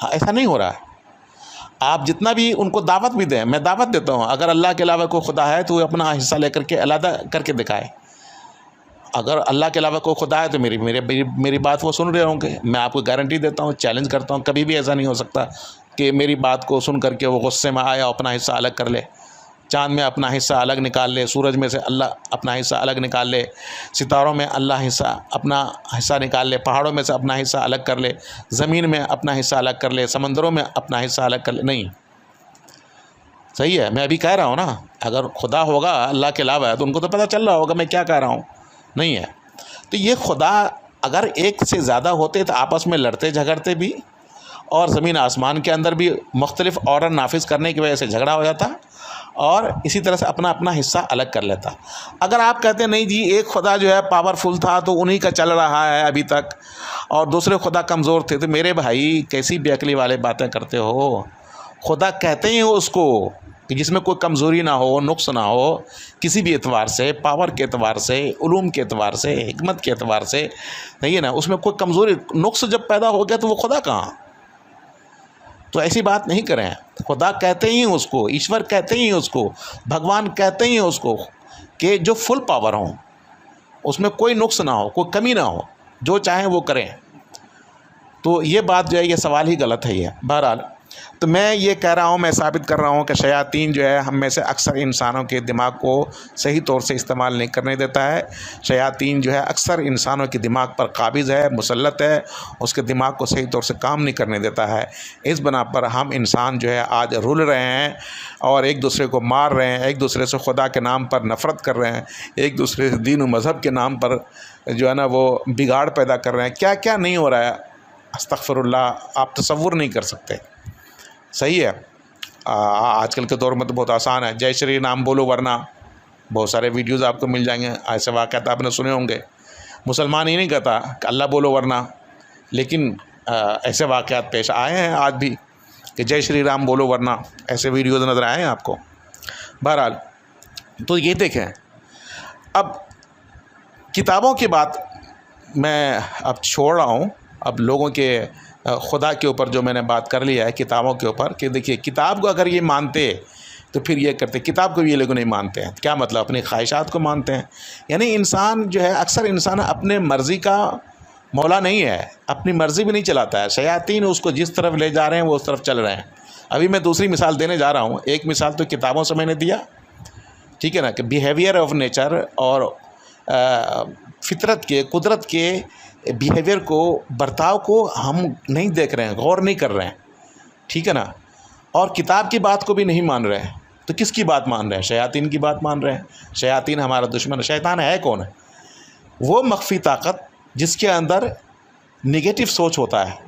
ऐसा नहीं हो रहा है। आप जितना भी उनको दावत भी दें, मैं दावत देता हूँ, अगर अल्लाह के अलावा कोई खुदा है तो वो अपना हिस्सा लेकर के अलग करके दिखाए। अगर अल्लाह के अलावा कोई खुदा है तो मेरी बात वो सुन रहे होंगे, मैं आपको गारंटी देता हूँ, चैलेंज करता हूँ, कभी भी ऐसा नहीं हो सकता कि मेरी बात को सुन करके वो गुस्से में आया अपना हिस्सा अलग कर ले। चाँद में अपना हिस्सा अलग निकाल ले, सूरज में से अल्लाह अपना हिस्सा अलग निकाल ले, सितारों में अल्लाह हिस्सा अपना हिस्सा निकाल ले, पहाड़ों में से अपना हिस्सा अलग कर ले, ज़मीन में अपना हिस्सा अलग कर ले, समंदरों में अपना हिस्सा अलग कर ले। नहीं, सही है, मैं अभी कह रहा हूँ ना, अगर खुदा होगा अल्लाह के अलावा तो उनको तो पता चल रहा होगा मैं क्या कह रहा हूँ, नहीं है। तो ये खुदा अगर एक से ज़्यादा होते तो आपस में लड़ते झगड़ते भी, और ज़मीन आसमान के अंदर भी मुख्तलिफ ऑर्डर नाफिज करने की वजह से झगड़ा हो जाता, और इसी तरह से अपना अपना हिस्सा अलग कर लेता। अगर आप कहते हैं नहीं जी एक खुदा जो है पावरफुल था तो उन्हीं का चल रहा है अभी तक, और दूसरे खुदा कमज़ोर थे, तो मेरे भाई कैसी बेअक्ली वाले बातें करते हो। खुदा कहते ही हो उसको कि जिसमें कोई कमज़ोरी ना हो, नुक्स ना हो, किसी भी एतबार से, पावर के एतबार से, उलूम के एतबार से, हिकमत के एतबार से, नहीं है ना, उसमें कोई कमज़ोरी नुक्स जब पैदा हो गया तो वो खुदा कहाँ। तो ऐसी बात नहीं करें। खुदा कहते ही उसको, ईश्वर कहते ही उसको, भगवान कहते ही उसको कि जो फुल पावर हो, उसमें कोई नुक्स ना हो, कोई कमी ना हो, जो चाहें वो करें। तो ये बात जो है ये सवाल ही गलत है ये। बहरहाल तो मैं ये कह रहा हूँ, मैं साबित कर रहा हूँ कि शयातीन जो है हम में से अक्सर इंसानों के दिमाग को सही तौर से इस्तेमाल नहीं करने देता है। शयातीन जो है अक्सर इंसानों के दिमाग पर काबिज़ है, मुसल्लत है, उसके दिमाग को सही तौर से काम नहीं करने देता है। इस बना पर हम इंसान जो है आज रुल रहे हैं और एक दूसरे को मार रहे हैं, एक दूसरे से खुदा के नाम पर नफ़रत कर रहे हैं, एक दूसरे से दीन व मज़हब के नाम पर जो है ना वो बिगाड़ पैदा कर रहे हैं। क्या क्या नहीं हो रहा है, अस्तग़फिरुल्लाह, आप तसव्वुर नहीं कर सकते। सही है, आजकल के दौर में तो बहुत आसान है, जय श्री राम बोलो वरना, बहुत सारे वीडियोज़ आपको मिल जाएंगे, ऐसे वाक़यात आपने सुने होंगे। मुसलमान ही नहीं कहता कि अल्लाह बोलो वरना, लेकिन ऐसे वाक़यात पेश आए हैं आज भी कि जय श्री राम बोलो वरना, ऐसे वीडियोज़ नज़र आए हैं आपको। बहरहाल तो ये देखें, अब किताबों की बात मैं अब छोड़ रहा हूँ, अब लोगों के खुदा के ऊपर जो मैंने बात कर लिया है किताबों के ऊपर, कि देखिए किताब को अगर ये मानते तो फिर ये करते, किताब को भी ये लोग नहीं मानते हैं। क्या मतलब, अपनी ख्वाहिशात को मानते हैं। यानी इंसान जो है, अक्सर इंसान अपने मर्ज़ी का मौला नहीं है, अपनी मर्ज़ी भी नहीं चलाता है। शयातीन उसको जिस तरफ ले जा रहे हैं वो उस तरफ चल रहे हैं। अभी मैं दूसरी मिसाल देने जा रहा हूँ। एक मिसाल तो किताबों से मैंने दिया, ठीक है ना, कि बिहेवियर ऑफ नेचर और फितरत के, कुदरत के बिहेवियर को, बर्ताव को हम नहीं देख रहे हैं, गौर नहीं कर रहे हैं, ठीक है ना, और किताब की बात को भी नहीं मान रहे हैं। तो किसकी बात मान रहे हैं? शयातीन की बात मान रहे हैं। शयातीन हमारा दुश्मन। शैतान है कौन? है वो मख्फी ताकत जिसके अंदर नेगेटिव सोच होता है।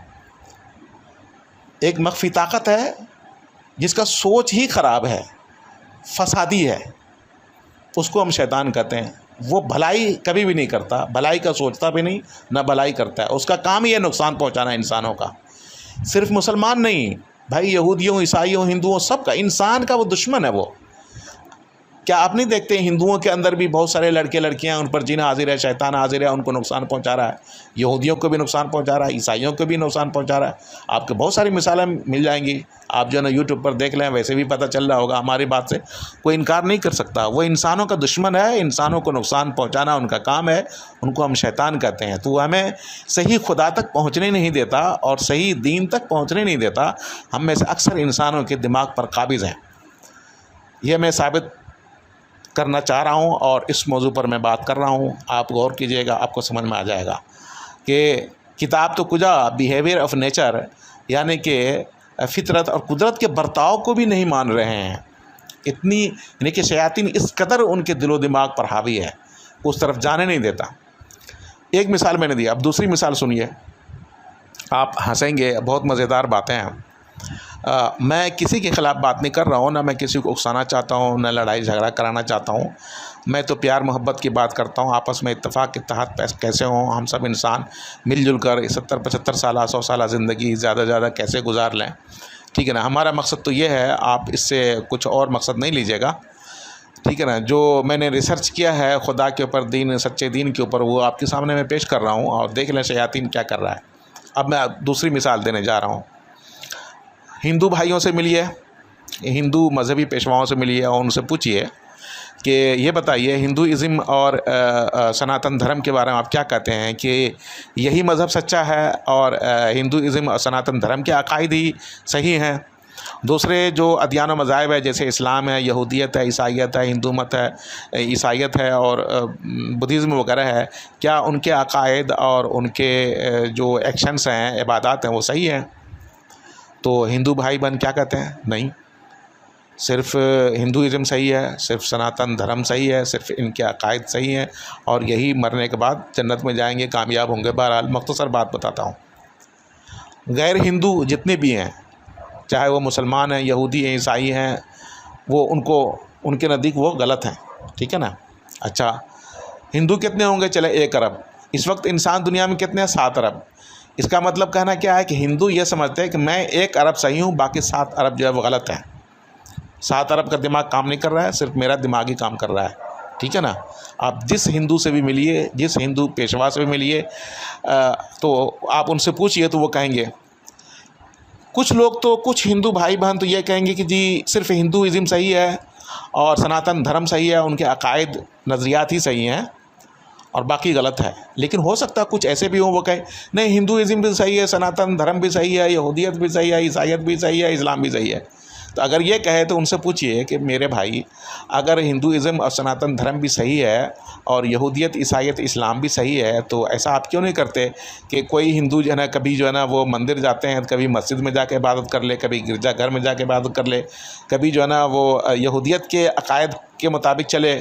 एक मख्फी ताकत है जिसका सोच ही ख़राब है, फसादी है, उसको हम शैतान कहते हैं। वो भलाई कभी भी नहीं करता, भलाई का सोचता भी नहीं, ना भलाई करता है। उसका काम ही है नुकसान पहुंचाना इंसानों का। सिर्फ मुसलमान नहीं भाई, यहूदियों, ईसाइयों, हिंदुओं, सबका, इंसान का वो दुश्मन है। वो क्या आप नहीं देखते हिंदुओं के अंदर भी बहुत सारे लड़के लड़कियां उन पर जिन हाजिर है, शैतान हाजिर है, उनको नुकसान पहुंचा रहा है, यहूदियों को भी नुकसान पहुंचा रहा है, ईसाइयों को भी नुकसान पहुंचा रहा है। आपको बहुत सारी मिसालें मिल जाएंगी, आप जो है ना यूट्यूब पर देख लें, वैसे भी पता चल रहा होगा। हमारी बात से कोई इनकार नहीं कर सकता। वो इंसानों का दुश्मन है, इंसानों को नुकसान पहुँचाना उनका काम है, उनको हम शैतान कहते हैं। तो वो हमें सही खुदा तक पहुँचने नहीं देता और सही दीन तक पहुँचने नहीं देता। हम में से अक्सर इंसानों के दिमाग पर काबिज़ हैं। यह मैं साबित करना चाह रहा हूँ और इस मौजू पर मैं बात कर रहा हूँ। आप गौर कीजिएगा, आपको समझ में आ जाएगा कि किताब तो कुजा बिहेवियर ऑफ नेचर यानी कि फितरत और कुदरत के बर्ताव को भी नहीं मान रहे हैं। इतनी यानी कि शयातीन इस कदर उनके दिलो दिमाग पर हावी है, उस तरफ जाने नहीं देता। एक मिसाल मैंने दी, अब दूसरी मिसाल सुनिए, आप हंसेंगे, बहुत मज़ेदार बातें हैं। मैं किसी के ख़िलाफ़ बात नहीं कर रहा हूँ, ना मैं किसी को उकसाना चाहता हूँ, ना लड़ाई झगड़ा कराना चाहता हूँ। मैं तो प्यार मोहब्बत की बात करता हूँ। आपस में इत्तेफाक के तहत कैसे हों, हम सब इंसान मिलजुल कर 70-75 साल 100 साल ज़िंदगी ज़्यादा कैसे गुजार लें, ठीक है ना। हमारा मकसद तो ये है, आप इससे कुछ और मकसद नहीं लीजिएगा, ठीक है ना। जो मैंने रिसर्च किया है खुदा के ऊपर, दीन, सच्चे दीन के ऊपर, वो आपके सामने मैं पेश कर रहा हूँ और देख लें शयातीन क्या कर रहा है। अब मैं दूसरी मिसाल देने जा रहा हूँ। हिंदू भाइयों से मिलिए, हिंदू मज़हबी पेशवाओं से मिलिए और उनसे पूछिए कि ये बताइए हिंदुइज़्म और सनातन धर्म के बारे में आप क्या कहते हैं, कि यही मज़हब सच्चा है और हिंदुइज़्म और सनातन धर्म के अकायद ही सही हैं? दूसरे जो अदयान व मज़ाहिब है, जैसे इस्लाम है, यहूदियत है, ईसाईयत है, हिंदू मत है, ईसाईयत है और बुद्धिज़्म वगैरह है, क्या उनके अकायद और उनके जो एक्शंस हैं, इबादत हैं, वो सही हैं? तो हिंदू भाई बहन क्या कहते हैं? नहीं, सिर्फ़ हिंदुइज़्म सही है, सिर्फ़ सनातन धर्म सही है, सिर्फ़ इनके अकायद सही हैं और यही मरने के बाद जन्नत में जाएंगे, कामयाब होंगे। बहरहाल मुख्तसर बात बताता हूँ, गैर हिंदू जितने भी हैं, चाहे वो मुसलमान हैं, यहूदी हैं, ईसाई हैं, वो उनके नज़दीक वो गलत हैं, ठीक है ना। अच्छा, हिंदू कितने होंगे? चले 1 अरब। इस वक्त इंसान दुनिया में कितने हैं? 7 अरब। इसका मतलब कहना क्या है कि हिंदू ये समझते हैं कि मैं 1 अरब सही हूँ, बाकी 7 अरब जो है वो गलत है। 7 अरब का दिमाग काम नहीं कर रहा है, सिर्फ मेरा दिमाग ही काम कर रहा है, ठीक है ना। आप जिस हिंदू से भी मिलिए, जिस हिंदू पेशवा से भी मिलिए, तो आप उनसे पूछिए तो वो कहेंगे, कुछ लोग तो, कुछ हिंदू भाई बहन तो ये कहेंगे कि जी सिर्फ हिंदुइज़्म सही है और सनातन धर्म सही है, उनके अकायद नज़रियात ही सही हैं और बाकी गलत है। लेकिन हो सकता है कुछ ऐसे भी हों, वो कहे नहीं हिंदुइज़्म भी सही है, सनातन धर्म भी सही है, यहूदियत भी सही है, ईसाईयत भी सही है, इस्लाम भी सही है। तो अगर ये कहे तो उनसे पूछिए कि मेरे भाई, अगर हिंदुइज़्म और सनातन धर्म भी सही है और यहूदियत, ईसाईयत, इस्लाम भी सही है, तो ऐसा आप क्यों नहीं करते कि कोई हिंदू जो है ना, कभी जो है ना वो मंदिर जाते हैं, कभी मस्जिद में जाके इबादत कर ले, कभी गिरजाघर में जाके इबादत कर ले, कभी जो है ना वो यहूदियत के अकायद के मुताबिक चले,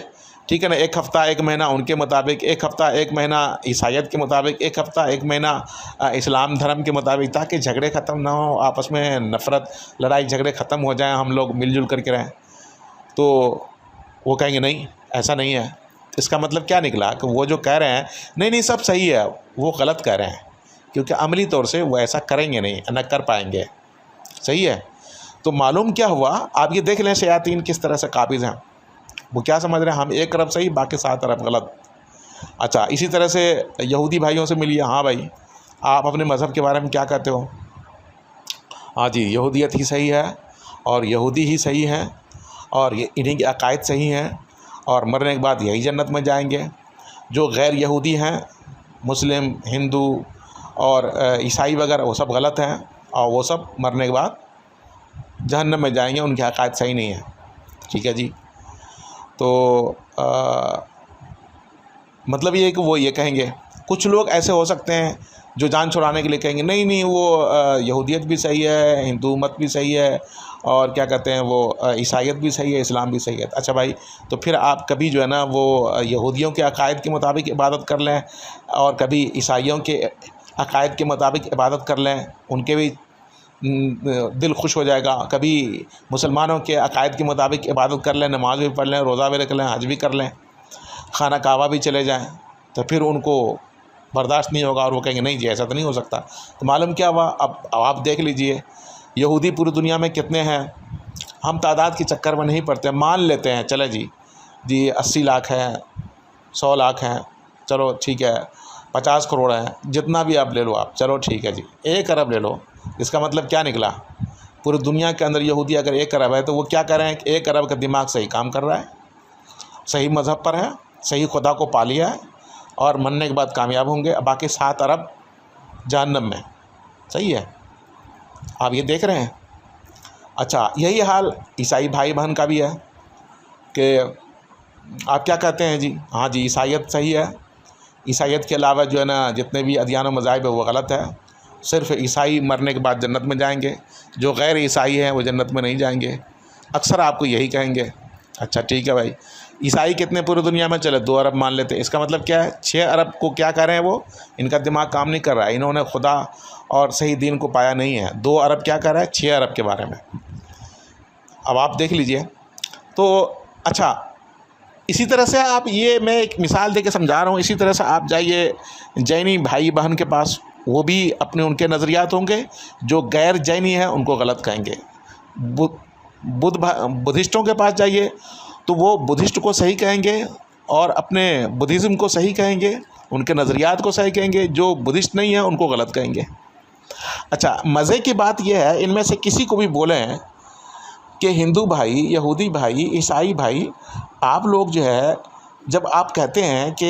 ठीक है ना। 1 हफ़्ता 1 महीना उनके मुताबिक, 1 हफ़्ता 1 महीना ईसाईयत के मुताबिक, 1 हफ़्ता 1 महीना इस्लाम धर्म के मुताबिक, ताकि झगड़े ख़त्म ना हो, आपस में नफ़रत, लड़ाई झगड़े ख़त्म हो जाएं, हम लोग मिलजुल करके रहें। तो वो कहेंगे नहीं, ऐसा नहीं है। इसका मतलब क्या निकला कि वो जो कह रहे हैं नहीं सब सही है, वो गलत कह रहे हैं, क्योंकि अमली तौर से वो ऐसा करेंगे नहीं, न कर पाएंगे, सही है। तो मालूम क्या हुआ, आप ये देख लें शयातीन किस तरह से काबिज़ हैं। वो क्या समझ रहे हैं, हम 1 अरब सही, बाकी 7 अरब गलत। अच्छा, इसी तरह से यहूदी भाइयों से मिलिए, हाँ भाई आप अपने मज़हब के बारे में क्या कहते हो? हाँ जी, यहूदियत ही सही है और यहूदी ही सही हैं और ये इन्हीं के अकायद सही हैं और मरने के बाद यही जन्नत में जाएंगे। जो गैर यहूदी हैं, मुस्लिम, हिंदू और ईसाई वगैरह, वो सब गलत हैं और वो सब मरने के बाद जहन्नम में जाएंगे, उनके अकायद सही नहीं है, ठीक है जी। तो मतलब ये है कि वो ये कहेंगे, कुछ लोग ऐसे हो सकते हैं जो जान छुड़ाने के लिए कहेंगे नहीं वो यहूदियत भी सही है, हिंदू मत भी सही है और क्या कहते हैं वो ईसाईयत भी सही है, इस्लाम भी सही है। अच्छा भाई, तो फिर आप कभी जो है ना वो यहूदियों के अकायद के मुताबिक इबादत कर लें और कभी ईसाइयों के अकायद के मुताबिक इबादत कर लें, उनके भी दिल खुश हो जाएगा। कभी मुसलमानों के अकायद के मुताबिक इबादत कर लें, नमाज भी पढ़ लें, रोज़ा भी रख लें, हज भी कर लें, खाना काबा भी चले जाएं, तो फिर उनको बर्दाश्त नहीं होगा और वो कहेंगे नहीं जी ऐसा तो नहीं हो सकता। तो मालूम क्या हुआ, अब आप देख लीजिए यहूदी पूरी दुनिया में कितने हैं। हम तादाद के चक्कर में नहीं पड़ते, मान लेते हैं चले जी जी 80 लाख हैं, 100 लाख हैं, चलो ठीक है, 50 करोड़ हैं, जितना भी आप ले लो आप, चलो ठीक है जी, 1 अरब ले लो। इसका मतलब क्या निकला? पूरी दुनिया के अंदर यहूदी अगर 1 अरब है तो वो क्या कर रहे हैं? 1 अरब का दिमाग सही काम कर रहा है, सही मज़हब पर है, सही खुदा को पा लिया है और मरने के बाद कामयाब होंगे। बाकी 7 अरब जहन्नम में। सही है, आप ये देख रहे हैं। अच्छा, यही हाल ईसाई भाई बहन का भी है कि आप क्या कहते हैं जी? हाँ जी, ईसाइयत सही है, ईसाइयत के अलावा जो है ना जितने भी अदियान और मज़ाहिब है वो गलत है। सिर्फ ईसाई मरने के बाद जन्नत में जाएंगे, जो गैर ईसाई हैं वो जन्नत में नहीं जाएंगे। अक्सर आपको यही कहेंगे। अच्छा ठीक है भाई, ईसाई कितने पूरी दुनिया में? चले 2 अरब मान लेते हैं। इसका मतलब क्या है? 6 अरब को क्या कर रहे हैं वो? इनका दिमाग काम नहीं कर रहा है, इन्होंने खुदा और सही दीन को पाया नहीं है। 2 अरब क्या कर रहा है? 6 अरब के बारे में। अब आप देख लीजिए। तो अच्छा, इसी तरह से आप, ये मैं एक मिसाल दे के समझा रहा हूँ, इसी तरह से आप जाइए जैनी भाई बहन के पास, वो भी अपने उनके नज़रियात होंगे। जो गैर जैनी हैं उनको गलत कहेंगे। बुद्धिस्टों के पास जाइए तो वो बुद्धिस्ट को सही कहेंगे और अपने बुद्धिज़्म को सही कहेंगे, उनके नज़रियात को सही कहेंगे। जो बुद्धिस्ट नहीं है उनको गलत कहेंगे। अच्छा, मज़े की बात यह है, इनमें से किसी को भी बोलें कि हिंदू भाई, यहूदी भाई, ईसाई भाई, आप लोग जो है, जब आप कहते हैं कि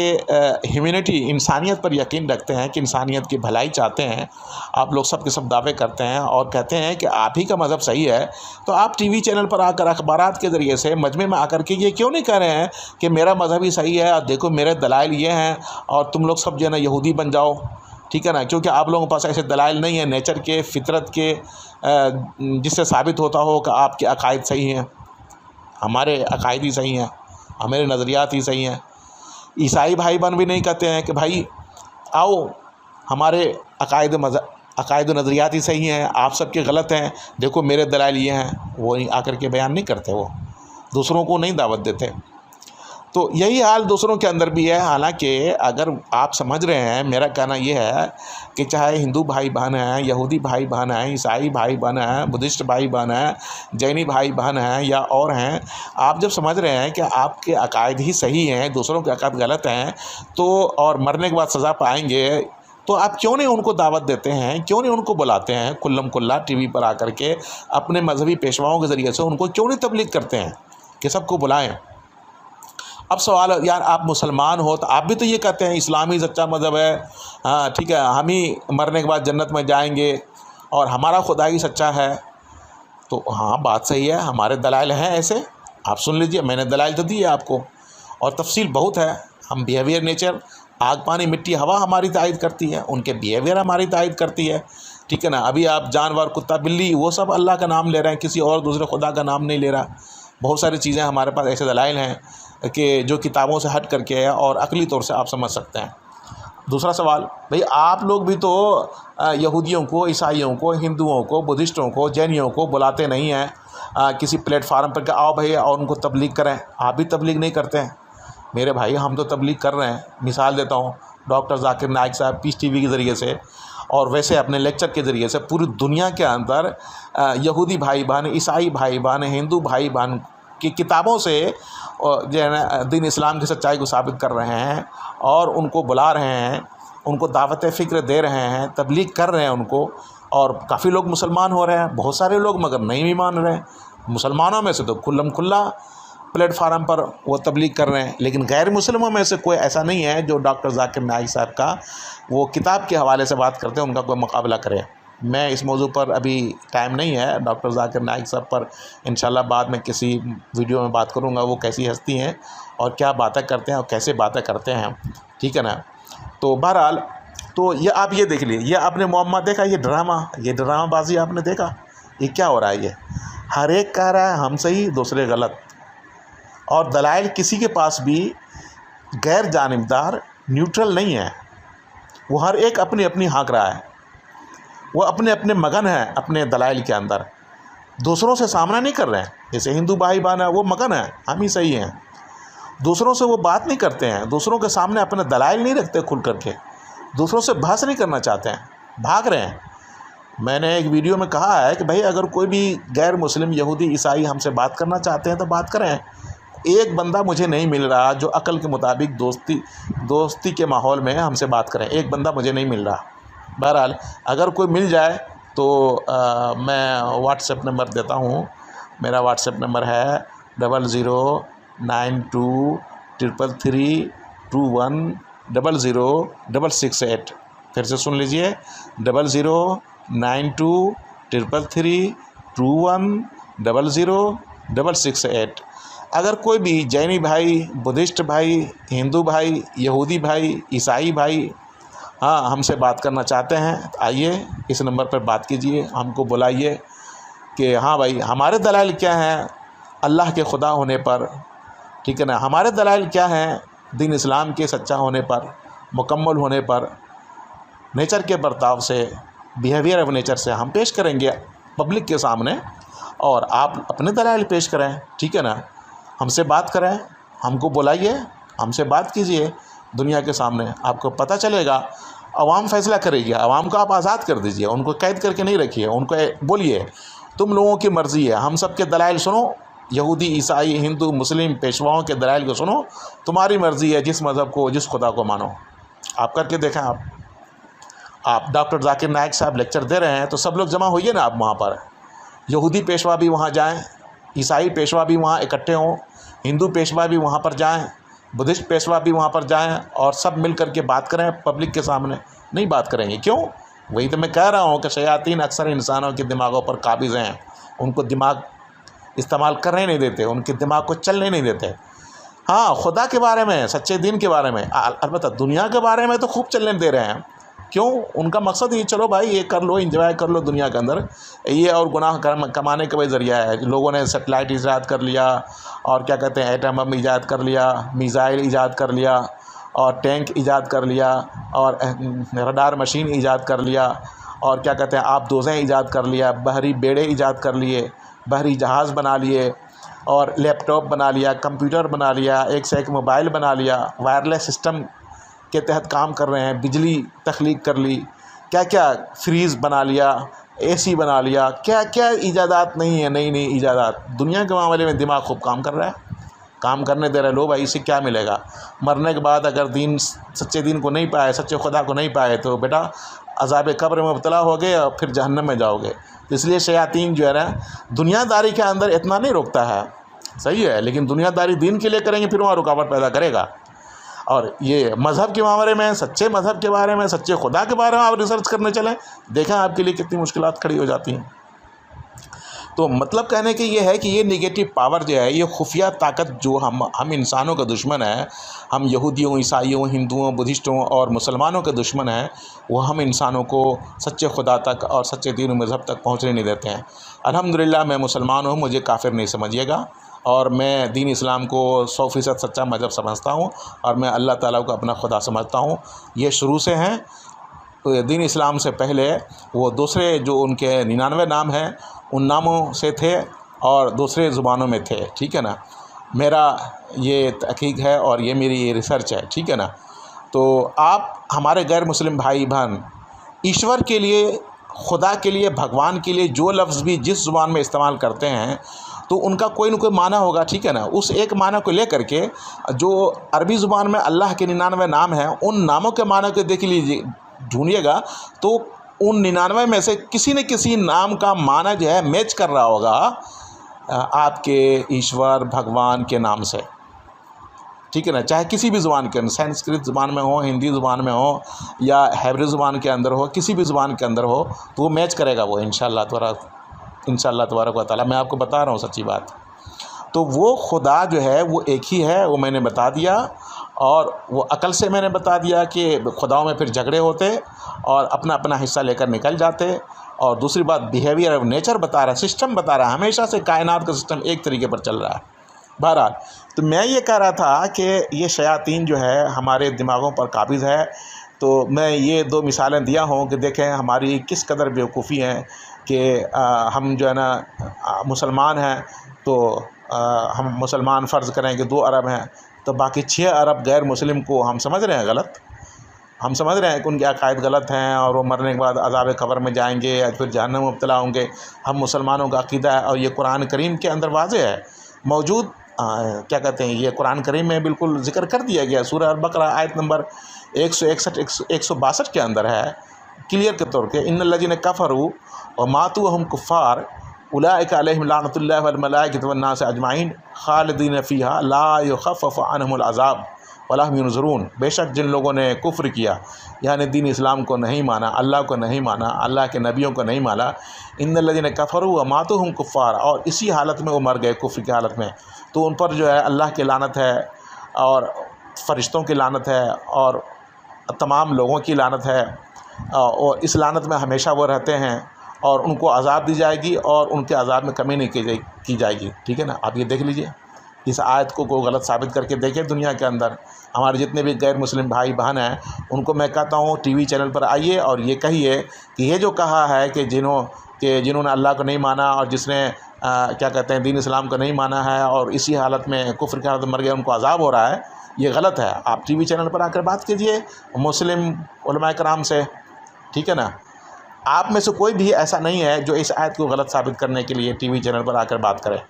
ह्यूमैनिटी, इंसानियत पर यकीन रखते हैं, कि इंसानियत की भलाई चाहते हैं, आप लोग सब के सब दावे करते हैं और कहते हैं कि आप ही का मज़हब सही है, तो आप टीवी चैनल पर आकर, अखबारात के ज़रिए से, मजमे में आकर के ये क्यों नहीं कह रहे हैं कि मेरा मज़हब ही सही है और देखो मेरे दलाइल ये हैं और तुम लोग सब जो है ना यहूदी बन जाओ? ठीक है ना, क्योंकि आप लोगों के पास ऐसे दलाइल नहीं है नेचर के, फितरत के, जिससे साबित होता हो कि आपके अकायद सही हैं, हमारे अकायद ही सही हैं, हमारे नज़रियात ही सही हैं। ईसाई भाई बहन भी नहीं कहते हैं कि भाई आओ हमारे अकायद और नज़रियात ही सही हैं, आप सबके गलत हैं, देखो मेरे दलाइल ये हैं। वो आकर के बयान नहीं करते, वो दूसरों को नहीं दावत देते। तो यही हाल दूसरों के अंदर भी है। हालांकि अगर आप समझ रहे हैं, मेरा कहना यह है कि चाहे हिंदू भाई बहन हैं, यहूदी भाई बहन हैं, ईसाई भाई बहन हैं, बुद्धिस्ट भाई बहन हैं, जैनी भाई बहन हैं या और हैं, आप जब समझ रहे हैं कि आपके अकायद ही सही हैं, दूसरों के अकायद गलत हैं, तो और मरने के बाद सज़ा पाएंगे, तो आप क्यों नहीं उनको दावत देते हैं? क्यों नहीं उनको बुलाते हैं खुल्लम खुल्ला टीवी पर आकर के? अपने मजहबी पेशवाओं के ज़रिए से उनको क्यों नहीं तबलीग करते हैं कि सबको बुलाएं? अब सवाल, यार आप मुसलमान हो तो आप भी तो ये कहते हैं इस्लाम ही सच्चा मज़हब है, हाँ ठीक है, हम ही मरने के बाद जन्नत में जाएंगे और हमारा खुदा ही सच्चा है। तो हाँ, बात सही है, हमारे दलाइल हैं ऐसे, आप सुन लीजिए, मैंने दलाइल तो दी है आपको और तफसील बहुत है। हम बिहेवियर, नेचर, आग पानी मिट्टी हवा हमारी तायद करती है, उनके बिहेवियर हमारी तायद करती है। ठीक है ना। अभी आप जानवर, कुत्ता बिल्ली, वो सब अल्लाह का नाम ले रहे हैं, किसी और दूसरे खुदा का नाम नहीं ले रहा। बहुत सारी चीज़ें हमारे पास ऐसे दलाइल हैं कि जो किताबों से हट करके है और अकली तौर से आप समझ सकते हैं। दूसरा सवाल, भाई आप लोग भी तो यहूदियों को, ईसाइयों को, हिंदुओं को, बुद्धिस्टों को, जैनियों को बुलाते नहीं हैं किसी प्लेटफार्म पर कि आओ भाई और उनको तबलीग करें। आप भी तबलीग नहीं करते हैं मेरे भाई, हम तो तबलीग कर रहे हैं। मिसाल देता हूँ, डॉक्टर जाकिर नाइक साहब पीस टीवी के ज़रिए से और वैसे अपने लेक्चर के ज़रिए से पूरी दुनिया के अंदर यहूदी भाई बहन, ईसाई भाई बहन, हिंदू भाई बहन की किताबों से जो है ना दीन इस्लाम की सच्चाई को साबित कर रहे हैं और उनको बुला रहे हैं, उनको दावत फ़िक्र दे रहे हैं, तबलीग कर रहे हैं उनको। और काफ़ी लोग मुसलमान हो रहे हैं, बहुत सारे लोग मगर नहीं भी मान रहे हैं। मुसलमानों में से तो खुल्लम खुल्ला प्लेटफार्म पर वो तबलीग कर रहे हैं, लेकिन गैर मुसलमानों में से कोई ऐसा नहीं है जो डॉक्टर जाकिर नाइक साहब का वो किताब के हवाले से बात करते हैं, उनका कोई मुकाबला करे। मैं इस मौजू पर अभी टाइम नहीं है, डॉक्टर जाकिर नाइक साहब पर इंशाल्लाह बाद में किसी वीडियो में बात करूंगा, वो कैसी हस्ती हैं और क्या बातें करते हैं और कैसे बातें करते हैं। ठीक है ना। तो बहरहाल, तो ये आप ये देख लीजिए, ये आपने मुअम्मा देखा, ये ड्रामाबाजी आपने देखा, ये क्या हो रहा है? ये हर एक कह रहा है हम सही, दूसरे गलत, और दलाइल किसी के पास भी गैर जानिबदार, न्यूट्रल नहीं है। वो हर एक अपनी अपनी हाँक रहा है, वो अपने अपने मगन है अपने दलाइल के अंदर, दूसरों से सामना नहीं कर रहे हैं। जैसे हिंदू भाई बहन है, वो मगन है हम ही सही हैं, दूसरों से वो बात नहीं करते हैं, दूसरों के सामने अपने दलाइल नहीं रखते खुल करके, दूसरों से बहस नहीं करना चाहते हैं, भाग रहे हैं। मैंने एक वीडियो में कहा है कि भाई अगर कोई भी गैर मुस्लिम, यहूदी, ईसाई हमसे बात करना चाहते हैं तो बात करें, एक बंदा मुझे नहीं मिल रहा जो अकल के मुताबिक दोस्ती के माहौल में हमसे बात करें, एक बंदा मुझे नहीं मिल रहा। बहरहाल अगर कोई मिल जाए तो मैं व्हाट्सएप नंबर देता हूँ। मेरा व्हाट्सएप नंबर है 00923331000668। फिर से सुन लीजिए, 00923331000668। अगर कोई भी जैनी भाई, बुद्धिस्ट भाई, हिंदू भाई, यहूदी भाई, ईसाई भाई हाँ हमसे बात करना चाहते हैं, आइए इस नंबर पर बात कीजिए, हमको बुलाइए कि हाँ भाई हमारे दलाइल क्या हैं अल्लाह के खुदा होने पर, ठीक है ना, हमारे दलाइल क्या हैं दीन इस्लाम के सच्चा होने पर, मुकम्मल होने पर, नेचर के बर्ताव से, बिहेवियर ऑफ नेचर से हम पेश करेंगे पब्लिक के सामने, और आप अपने दलाइल पेश करें, ठीक है ना। हमसे बात करें, हमको बुलाइए, हमसे बात कीजिए दुनिया के सामने, आपको पता चलेगा। अवाम फैसला करेगी, अवाम को आप आज़ाद कर दीजिए, उनको कैद करके नहीं रखिए, उनको बोलिए तुम लोगों की मर्ज़ी है, हम सब के दलाइल सुनो, यहूदी, ईसाई, हिंदू, मुस्लिम पेशवाओं के दलाइल को सुनो, तुम्हारी मर्ज़ी है, जिस मज़हब को, जिस खुदा को मानो। आप करके देखें। आप डॉक्टर जाकिर नाइक साहब लेक्चर दे रहे हैं तो सब लोग जमा होइए ना आप वहाँ पर, यहूदी पेशवा भी वहाँ जाएँ, ईसाई पेशवा भी वहाँ इकट्ठे हों, हिंदू पेशवा भी वहाँ पर जाएँ, बुद्धिस्ट पेशवा भी वहाँ पर जाएं, और सब मिल कर के बात करें पब्लिक के सामने। नहीं बात करेंगे, क्यों? वही तो मैं कह रहा हूँ कि शयातीन अक्सर इंसानों के दिमागों पर काबिज़ हैं, उनको दिमाग इस्तेमाल करने नहीं देते, उनके दिमाग को चलने नहीं देते। हाँ, खुदा के बारे में, सच्चे दिन के बारे में, अलबत्ता दुनिया के बारे में तो खूब चलने दे रहे हैं। क्यों? उनका मकसद ही चलो भाई ये कर लो, एंजॉय कर लो दुनिया के अंदर, ये और गुनाह कमाने का वही ज़रिया है। लोगों ने सेटेलाइट ईजाद कर लिया, और क्या कहते हैं एटम बम ईजाद कर लिया, मिसाइल ईजाद कर लिया, और टैंक ईजाद कर लिया, और रडार मशीन ईजाद कर लिया, और क्या कहते हैं आप दोज़ें ईजाद कर लिया, बहरी बेड़े ईजाद कर लिए, बहरी जहाज़ बना लिए, और लैपटॉप बना लिया, कंप्यूटर बना लिया, एक से एक मोबाइल बना लिया, वायरलेस सिस्टम के तहत काम कर रहे हैं, बिजली तख्लीक कर ली, क्या क्या फ्रीज़ बना लिया, एसी बना लिया, क्या क्या ईजादात नहीं है, नई नई ईजादात। दुनिया के मामले में दिमाग खूब काम कर रहा है, काम करने दे रहे। लो भाई इससे क्या मिलेगा? मरने के बाद अगर दीन, सच्चे दीन को नहीं पाए, सच्चे खुदा को नहीं पाए तो बेटा अज़ाब कब्र में मुब्तला होगे और फिर जहन्नम में जाओगे। तो इसलिए शयातीन जो है ना दुनियादारी के अंदर इतना नहीं रोकता है, सही है, लेकिन दुनियादारी दीन के लिए करेंगे फिर वहाँ रुकावट पैदा करेगा। और ये मज़हब के मामले में, सच्चे मज़हब के बारे में, सच्चे खुदा के बारे में आप रिसर्च करने चलें, देखें आपके लिए कितनी मुश्किलात खड़ी हो जाती हैं। तो मतलब कहने की ये है कि ये नेगेटिव पावर जो है, ये खुफिया ताकत जो हम इंसानों का दुश्मन है, हम यहूदियों, ईसाइयों, हिंदुओं, बुद्धिस्टों और मुसलमानों के दुश्मन हैं, वो हम इंसानों को सच्चे खुदा तक और सच्चे दीन मज़हब तक पहुँचने नहीं देते हैं। अल्हम्दुलिल्लाह मैं मुसलमान हूँ, मुझे काफिर नहीं समझिएगा, और मैं दीन इस्लाम को 100% सच्चा मज़हब समझता हूँ, और मैं अल्लाह ताला को अपना खुदा समझता हूँ। ये शुरू से हैं। तो दीन इस्लाम से पहले वो दूसरे जो उनके 99 नाम हैं उन नामों से थे और दूसरे ज़ुबानों में थे, ठीक है ना। मेरा ये तहकीक है और ये मेरी ये रिसर्च है, ठीक है ना। तो आप हमारे गैर मुस्लिम भाई बहन ईश्वर के लिए, खुदा के लिए, भगवान के लिए जो लफ्ज़ भी जिस ज़ुबान में इस्तेमाल करते हैं तो उनका कोई न कोई माना होगा, ठीक है ना। उस एक माना को लेकर के जो अरबी ज़ुबान में अल्लाह के 99 नाम हैं, उन नामों के माना को देख लीजिए, ढूंढिएगा तो उन 99 में से किसी न किसी नाम का माना जो है मैच कर रहा होगा आपके ईश्वर भगवान के नाम से, ठीक है ना। चाहे किसी भी ज़ुबान के अंदर, संस्कृत ज़ुबान में हो, हिंदी ज़ुबान में हो, या हैब्रू ज़ुबान के अंदर हो, किसी भी ज़ुबान के अंदर हो, तो वो मैच करेगा वो इंशाअल्लाह तबारक व तआला। मैं आपको बता रहा हूँ सच्ची बात। तो वो खुदा जो है वो एक ही है, वो मैंने बता दिया, और वो अकल से मैंने बता दिया कि खुदाओं में फिर झगड़े होते और अपना अपना हिस्सा लेकर निकल जाते। और दूसरी बात बिहेवियर ऑफ नेचर बता रहा है, सिस्टम बता रहा है, हमेशा से कायनात का सिस्टम एक तरीके पर चल रहा है। बहरहाल तो मैं ये कह रहा था कि ये शयातीन जो है हमारे दिमागों पर काबिज़ है। तो मैं ये 2 मिसालें दिया हूँ कि देखें हमारी किस कदर बेवकूफ़ी है कि हम जो है ना मुसलमान हैं, तो हम मुसलमान फ़र्ज़ करें कि 2 अरब हैं, तो बाकी 6 अरब गैर मुस्लिम को हम समझ रहे हैं गलत। हम समझ रहे हैं कि उनके अकायद गलत हैं और वो मरने के बाद अज़ाब कब्र में जाएंगे या फिर जहन्नम में मुब्तला होंगे। हम मुसलमानों का अक़ीदा है और ये कुरान करीम के अंदर वाज़ेह है, मौजूद क्या कहते हैं, ये कुरान करीम में बिल्कुल ज़िक्र कर दिया गया। सूरह अल-बक़रा आयत नंबर 161 162 के अंदर है क्लियर के तौर पे, इन्नल्लज़ीना कफ़रू व मातू वहुम कुफ़्फ़ार उलाइका अलैहिम लानतुल्लाहि वल मलाइकति वन नास अजमाइन खालिदीन फ़ीहा ला युख़फ़्फ़फ़ु अन्हुमुल अज़ाब वला हुम युनज़रून। बेशक जिन लोगों ने कुफ्र किया, यानी दीन इस्लाम को नहीं माना, अल्लाह को नहीं माना, अल्लाह के नबियों को नहीं माना, इन्नल्लज़ीना कफ़रू व मातू वहुम कुफ़्फ़ार, और इसी हालत में वो मर गए कुफ्र की हालत में, तो उन पर जो है अल्लाह की लानत है और फ़रिश्तों की लानत है और तमाम लोगों की लानत है, और इस लानत में हमेशा वो रहते हैं और उनको अज़ाब दी जाएगी और उनके अज़ाब में कमी नहीं की जाएगी। ठीक है ना। आप ये देख लीजिए, इस आयत को गलत साबित करके देखें। दुनिया के अंदर हमारे जितने भी गैर मुस्लिम भाई बहन हैं, उनको मैं कहता हूँ टीवी चैनल पर आइए और ये कहिए कि ये जो कहा है कि जिन्होंने अल्लाह को नहीं माना और जिसने क्या कहते हैं दीन इस्लाम को नहीं माना है और इसी हालत में कुफ्र की हालत में मर गया, उनको अज़ाब हो रहा है, ये गलत है। आप टीवी चैनल पर आकर बात कीजिए मुस्लिम उलमाए कराम से। ठीक है ना। आप में से कोई भी ऐसा नहीं है जो इस आयत को गलत साबित करने के लिए टीवी चैनल पर आकर बात करे।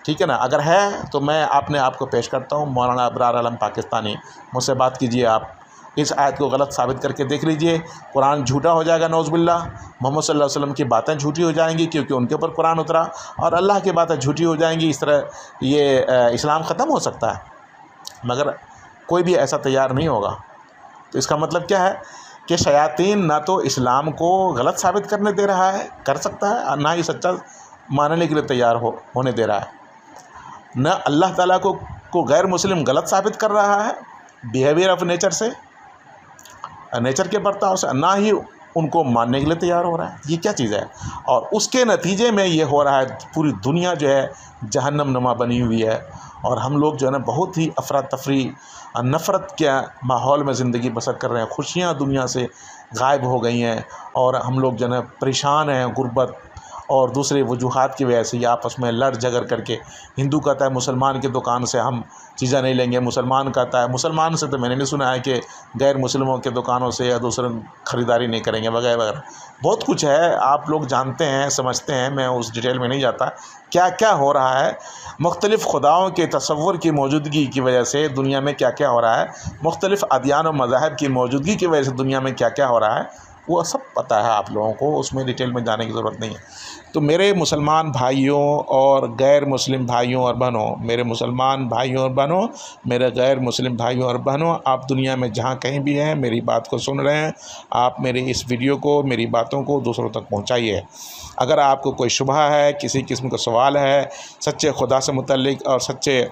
ठीक है ना। अगर है तो मैं अपने आप को पेश करता हूँ, मौलाना अबरार आलम पाकिस्तानी, मुझसे बात कीजिए। आप इस आयत को गलत साबित करके देख लीजिए। कुरान झूठा हो जाएगा नौज़ुबिल्लाह, मोहम्मद सल्लल्लाहु अलैहि वसल्लम की बातें झूठी हो जाएंगी क्योंकि उनके ऊपर कुरान उतरा, और अल्लाह की बातें झूठी हो जाएंगी। इस तरह ये इस्लाम ख़त्म हो सकता है, मगर कोई भी ऐसा तैयार नहीं होगा। तो इसका मतलब क्या है कि शयातीन ना तो इस्लाम को गलत साबित करने दे रहा है, कर सकता है, ना ही सच्चा मानने के लिए तैयार होने दे रहा है। न अल्लाह ताला को गैर मुस्लिम गलत साबित कर रहा है बिहेवियर ऑफ नेचर से, नेचर के बर्ताव से, ना ही उनको मानने के लिए तैयार हो रहा है। ये क्या चीज़ है। और उसके नतीजे में ये हो रहा है, पूरी दुनिया जो है जहन्नम नुमा बनी हुई है, और हम लोग जो है ना बहुत ही अफरा तफरी नफ़रत के माहौल में ज़िंदगी बसर कर रहे हैं। खुशियाँ दुनिया से गायब हो गई हैं और हम लोग जो है ना परेशान हैं, गुर्बत और दूसरे वजूहात की वजह से। ये आपस में लड़ झगड़ करके, हिंदू कहता है मुसलमान की दुकान से हम चीज़ें नहीं लेंगे, मुसलमान कहता है, मुसलमान से तो मैंने नहीं सुना है कि गैर मुस्लिमों के दुकानों से या दूसरे ख़रीदारी नहीं करेंगे वगैरह वगैरह। बहुत कुछ है, आप लोग जानते हैं, समझते हैं, मैं उस डिटेल में नहीं जाता क्या क्या हो रहा है। मुख्तलिफ़ खुदाओं के तसव्वुर की मौजूदगी की वजह से दुनिया में क्या क्या हो रहा है, मुख्तलिफ़ अदियान और मज़ाहिब की मौजूदगी की वजह से दुनिया में क्या क्या हो रहा है, वो सब पता है आप लोगों को, उसमें डिटेल में जाने की ज़रूरत नहीं है। तो मेरे मुसलमान भाइयों और गैर मुस्लिम भाइयों और बहनों, मेरे मुसलमान भाइयों और बहनों, मेरे गैर मुस्लिम भाइयों और बहनों, आप दुनिया में जहाँ कहीं भी हैं मेरी बात को सुन रहे हैं, आप मेरी इस वीडियो को, मेरी बातों को दूसरों तक पहुँचाइए। अगर आपको कोई शुबहा है, किसी किस्म का सवाल है सच्चे खुदा से मुतल्लिक और सच्चे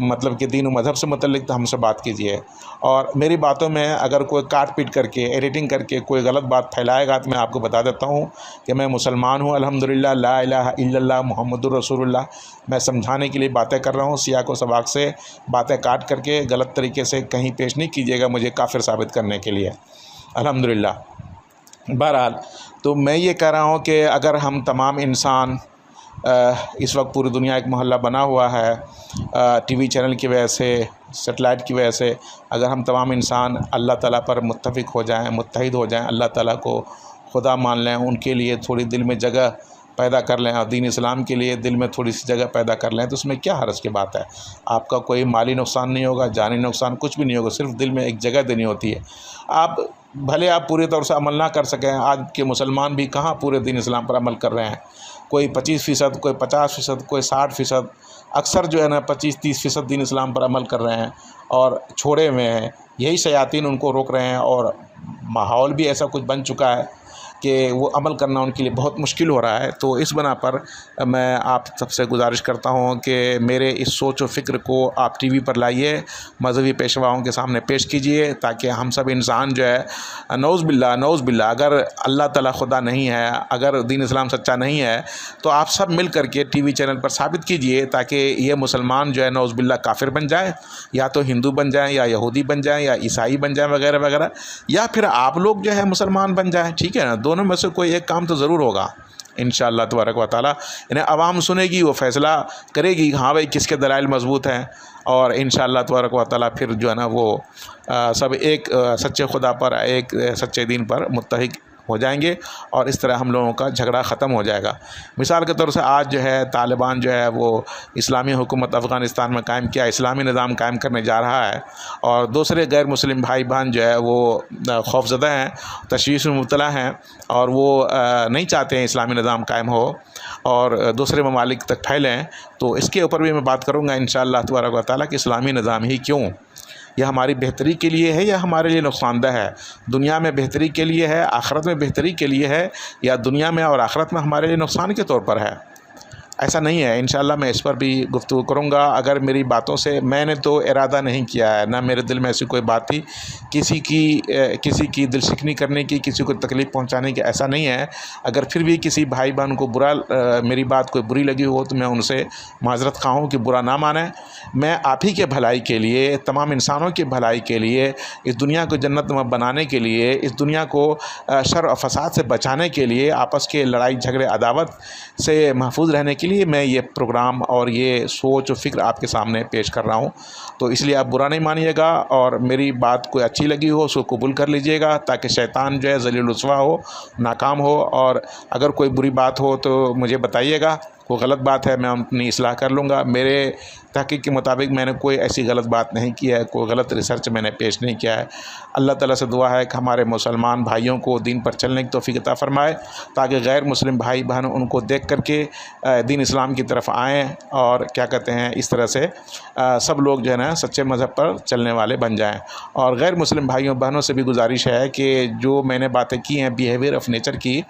मतलब कि दीन व मज़हब से मुतल्लिक, तो हमसे बात कीजिए। और मेरी बातों में अगर कोई काट पीट करके, एडिटिंग करके कोई गलत बात फैलाएगा तो मैं आपको बता देता हूँ कि मैं मुसलमान हूँ, अल्हम्दुलिल्लाह, ला इलाहा इल्लल्लाह मुहम्मदुर रसूलुल्लाह। मैं समझाने के लिए बातें कर रहा हूँ, सियाक व सबाक से बातें काट करके गलत तरीके से कहीं पेश नहीं कीजिएगा मुझे काफिर साबित करने के लिए, अल्हम्दुलिल्लाह। बहरहाल, तो मैं ये कह रहा हूँ कि अगर हम तमाम इंसान, इस वक्त पूरी दुनिया एक मोहल्ला बना हुआ है टीवी चैनल की वजह से, सेटेलाइट की वजह से, अगर हम तमाम इंसान अल्लाह ताला पर मुत्तफ़िक हो जाएं, मुत्तहिद हो जाएं, अल्लाह ताला को खुदा मान लें, उनके लिए थोड़ी दिल में जगह पैदा कर लें और दीन इस्लाम के लिए दिल में थोड़ी सी जगह पैदा कर लें, तो उसमें क्या हर्ज की बात है। आपका कोई माली नुकसान नहीं होगा, जानी नुकसान कुछ भी नहीं होगा, सिर्फ दिल में एक जगह देनी होती है। आप भले आप पूरे तौर से अमल ना कर सकें, आज के मुसलमान भी कहाँ पूरे दीन इस्लाम पर अमल कर रहे हैं, कोई 25%, कोई 50%, कोई 60%, अक्सर जो है ना 25-30% दीन इस्लाम पर अमल कर रहे हैं और छोड़े हुए हैं। यही शयातीन उनको रोक रहे हैं और माहौल भी ऐसा कुछ बन चुका है कि वो अमल करना उनके लिए बहुत मुश्किल हो रहा है। तो इस बना पर मैं आप सबसे गुजारिश करता हूँ कि मेरे इस सोच व फ़िक्र को आप टीवी पर लाइए, मज़हबी पेशवाओं के सामने पेश कीजिए, ताकि हम सब इंसान जो है नौज़ बिल्ला अगर अल्लाह ताला खुदा नहीं है, अगर दीन इस्लाम सच्चा नहीं है, तो आप सब मिल कर के टीवी चैनल पर साबित कीजिए, ताकि ये मुसलमान जो है नौज़ बिल्ला काफिर बन जाए, या तो हिंदू बन जाए, या यहूदी बन जाए, या ईसाई बन जाए वगैरह वगैरह, या फिर आप लोग जो है मुसलमान बन जाए। ठीक है ना। दोनों में से कोई एक काम तो ज़रूर होगा इंशाअल्लाह तबारक व तआला। इन्हें आवाम सुनेगी, वो फ़ैसला करेगी हाँ भाई किसके दलाइल मजबूत हैं, और इंशाअल्लाह तबारक व तआला फिर जो है ना वो सब एक सच्चे खुदा पर, एक सच्चे दीन पर मुत्तहिद हो जाएंगे और इस तरह हम लोगों का झगड़ा ख़त्म हो जाएगा। मिसाल के तौर से आज जो है तालिबान जो है वो इस्लामी हुकूमत अफ़गानिस्तान में कायम किया, इस्लामी निज़ाम कायम करने जा रहा है और दूसरे गैर मुस्लिम भाई बहन जो है वो खौफज़दा हैं, तशवीश में मुब्तला हैं और वो नहीं चाहते हैं इस्लामी निज़ाम कायम हो और दूसरे ममालिक तक फैलें। तो इसके ऊपर भी मैं बात करूँगा इंशाअल्लाह तबारक व तआला कि इस्लामी निज़ाम ही क्यों, यह हमारी बेहतरी के लिए है या हमारे लिए नुकसानदेह है, दुनिया में बेहतरी के लिए है, आखिरत में बेहतरी के लिए है, या दुनिया में और आखिरत में हमारे लिए नुकसान के तौर पर है। ऐसा नहीं है। इंशाअल्लाह मैं इस पर भी गुफ्तगू करूँगा। अगर मेरी बातों से, मैंने तो इरादा नहीं किया है, ना मेरे दिल में ऐसी कोई बात थी किसी की दिलशिकनी करने की, किसी को तकलीफ़ पहुंचाने की, ऐसा नहीं है। अगर फिर भी किसी भाई बहन को मेरी बात कोई बुरी लगी हो तो मैं उनसे माज़रत ख़्वाह हूँ कि बुरा ना माने। मैं आप ही के भलाई के लिए, तमाम इंसानों की भलाई के लिए, इस दुनिया को जन्नत बनाने के लिए, इस दुनिया को शर और फसाद से बचाने के लिए, आपस के लड़ाई झगड़े अदावत से महफूज रहने के लिए मैं ये प्रोग्राम और ये सोच और फ़िक्र आपके सामने पेश कर रहा हूँ। तो इसलिए आप बुरा नहीं मानिएगा और मेरी बात कोई अच्छी लगी हो उसको कबूल कर लीजिएगा, ताकि शैतान जो है ज़लील रुस्वा हो, नाकाम हो। और अगर कोई बुरी बात हो तो मुझे बताइएगा, कोई गलत बात है मैं अपनी इस्लाह कर लूँगा। मेरे तहक़ीक़ के मुताबिक मैंने कोई ऐसी गलत बात नहीं की है, कोई गलत रिसर्च मैंने पेश नहीं किया है। अल्लाह ताला से दुआ है कि हमारे मुसलमान भाइयों को दीन पर चलने की तौफ़ीक़ अता फ़रमाए, ताकि गैर मुस्लिम भाई बहन उनको देख करके दीन इस्लाम की तरफ आएँ और क्या कहते हैं, इस तरह से सब लोग जो है ना सच्चे मज़हब पर चलने वाले बन जाएँ। और गैर मुस्लिम भाइयों बहनों से भी गुजारिश है कि जो मैंने बातें की हैं बिहेवियर ऑफ़ नेचर की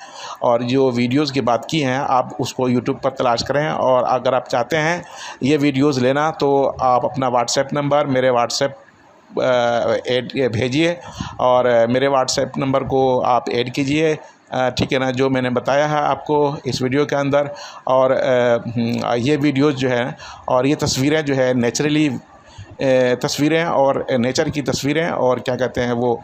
और जो वीडियोज़ की बात की हैं, आप उसको यूट्यूब पर तलाश करें और अगर आप चाहते हैं ये वीडियोज़ लेना तो आप अपना व्हाट्सएप नंबर मेरे व्हाट्सएप भेजिए और मेरे व्हाट्सएप नंबर को आप ऐड कीजिए, ठीक है ना, जो मैंने बताया है आपको इस वीडियो के अंदर। और ये वीडियोज़ जो है और ये तस्वीरें जो है नेचुरली तस्वीरें और नेचर की तस्वीरें और क्या कहते हैं वो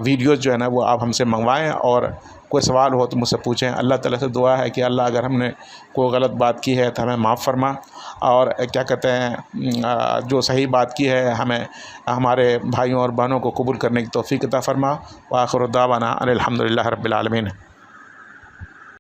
वीडियोज़ जो है ना वो आप हमसे मंगवाएं और कोई सवाल हो तो मुझसे पूछें। अल्लाह ताला से दुआ है कि अल्लाह अगर हमने कोई गलत बात की है तो हमें माफ़ फरमा और क्या कहते हैं जो सही बात की है हमें हमारे भाइयों और बहनों को कबूल करने की तौफ़ीक़ अता फ़रमा। व आख़िर दावाना अनिल हम्दुलिल्लाहि रब्बिल आलमीन।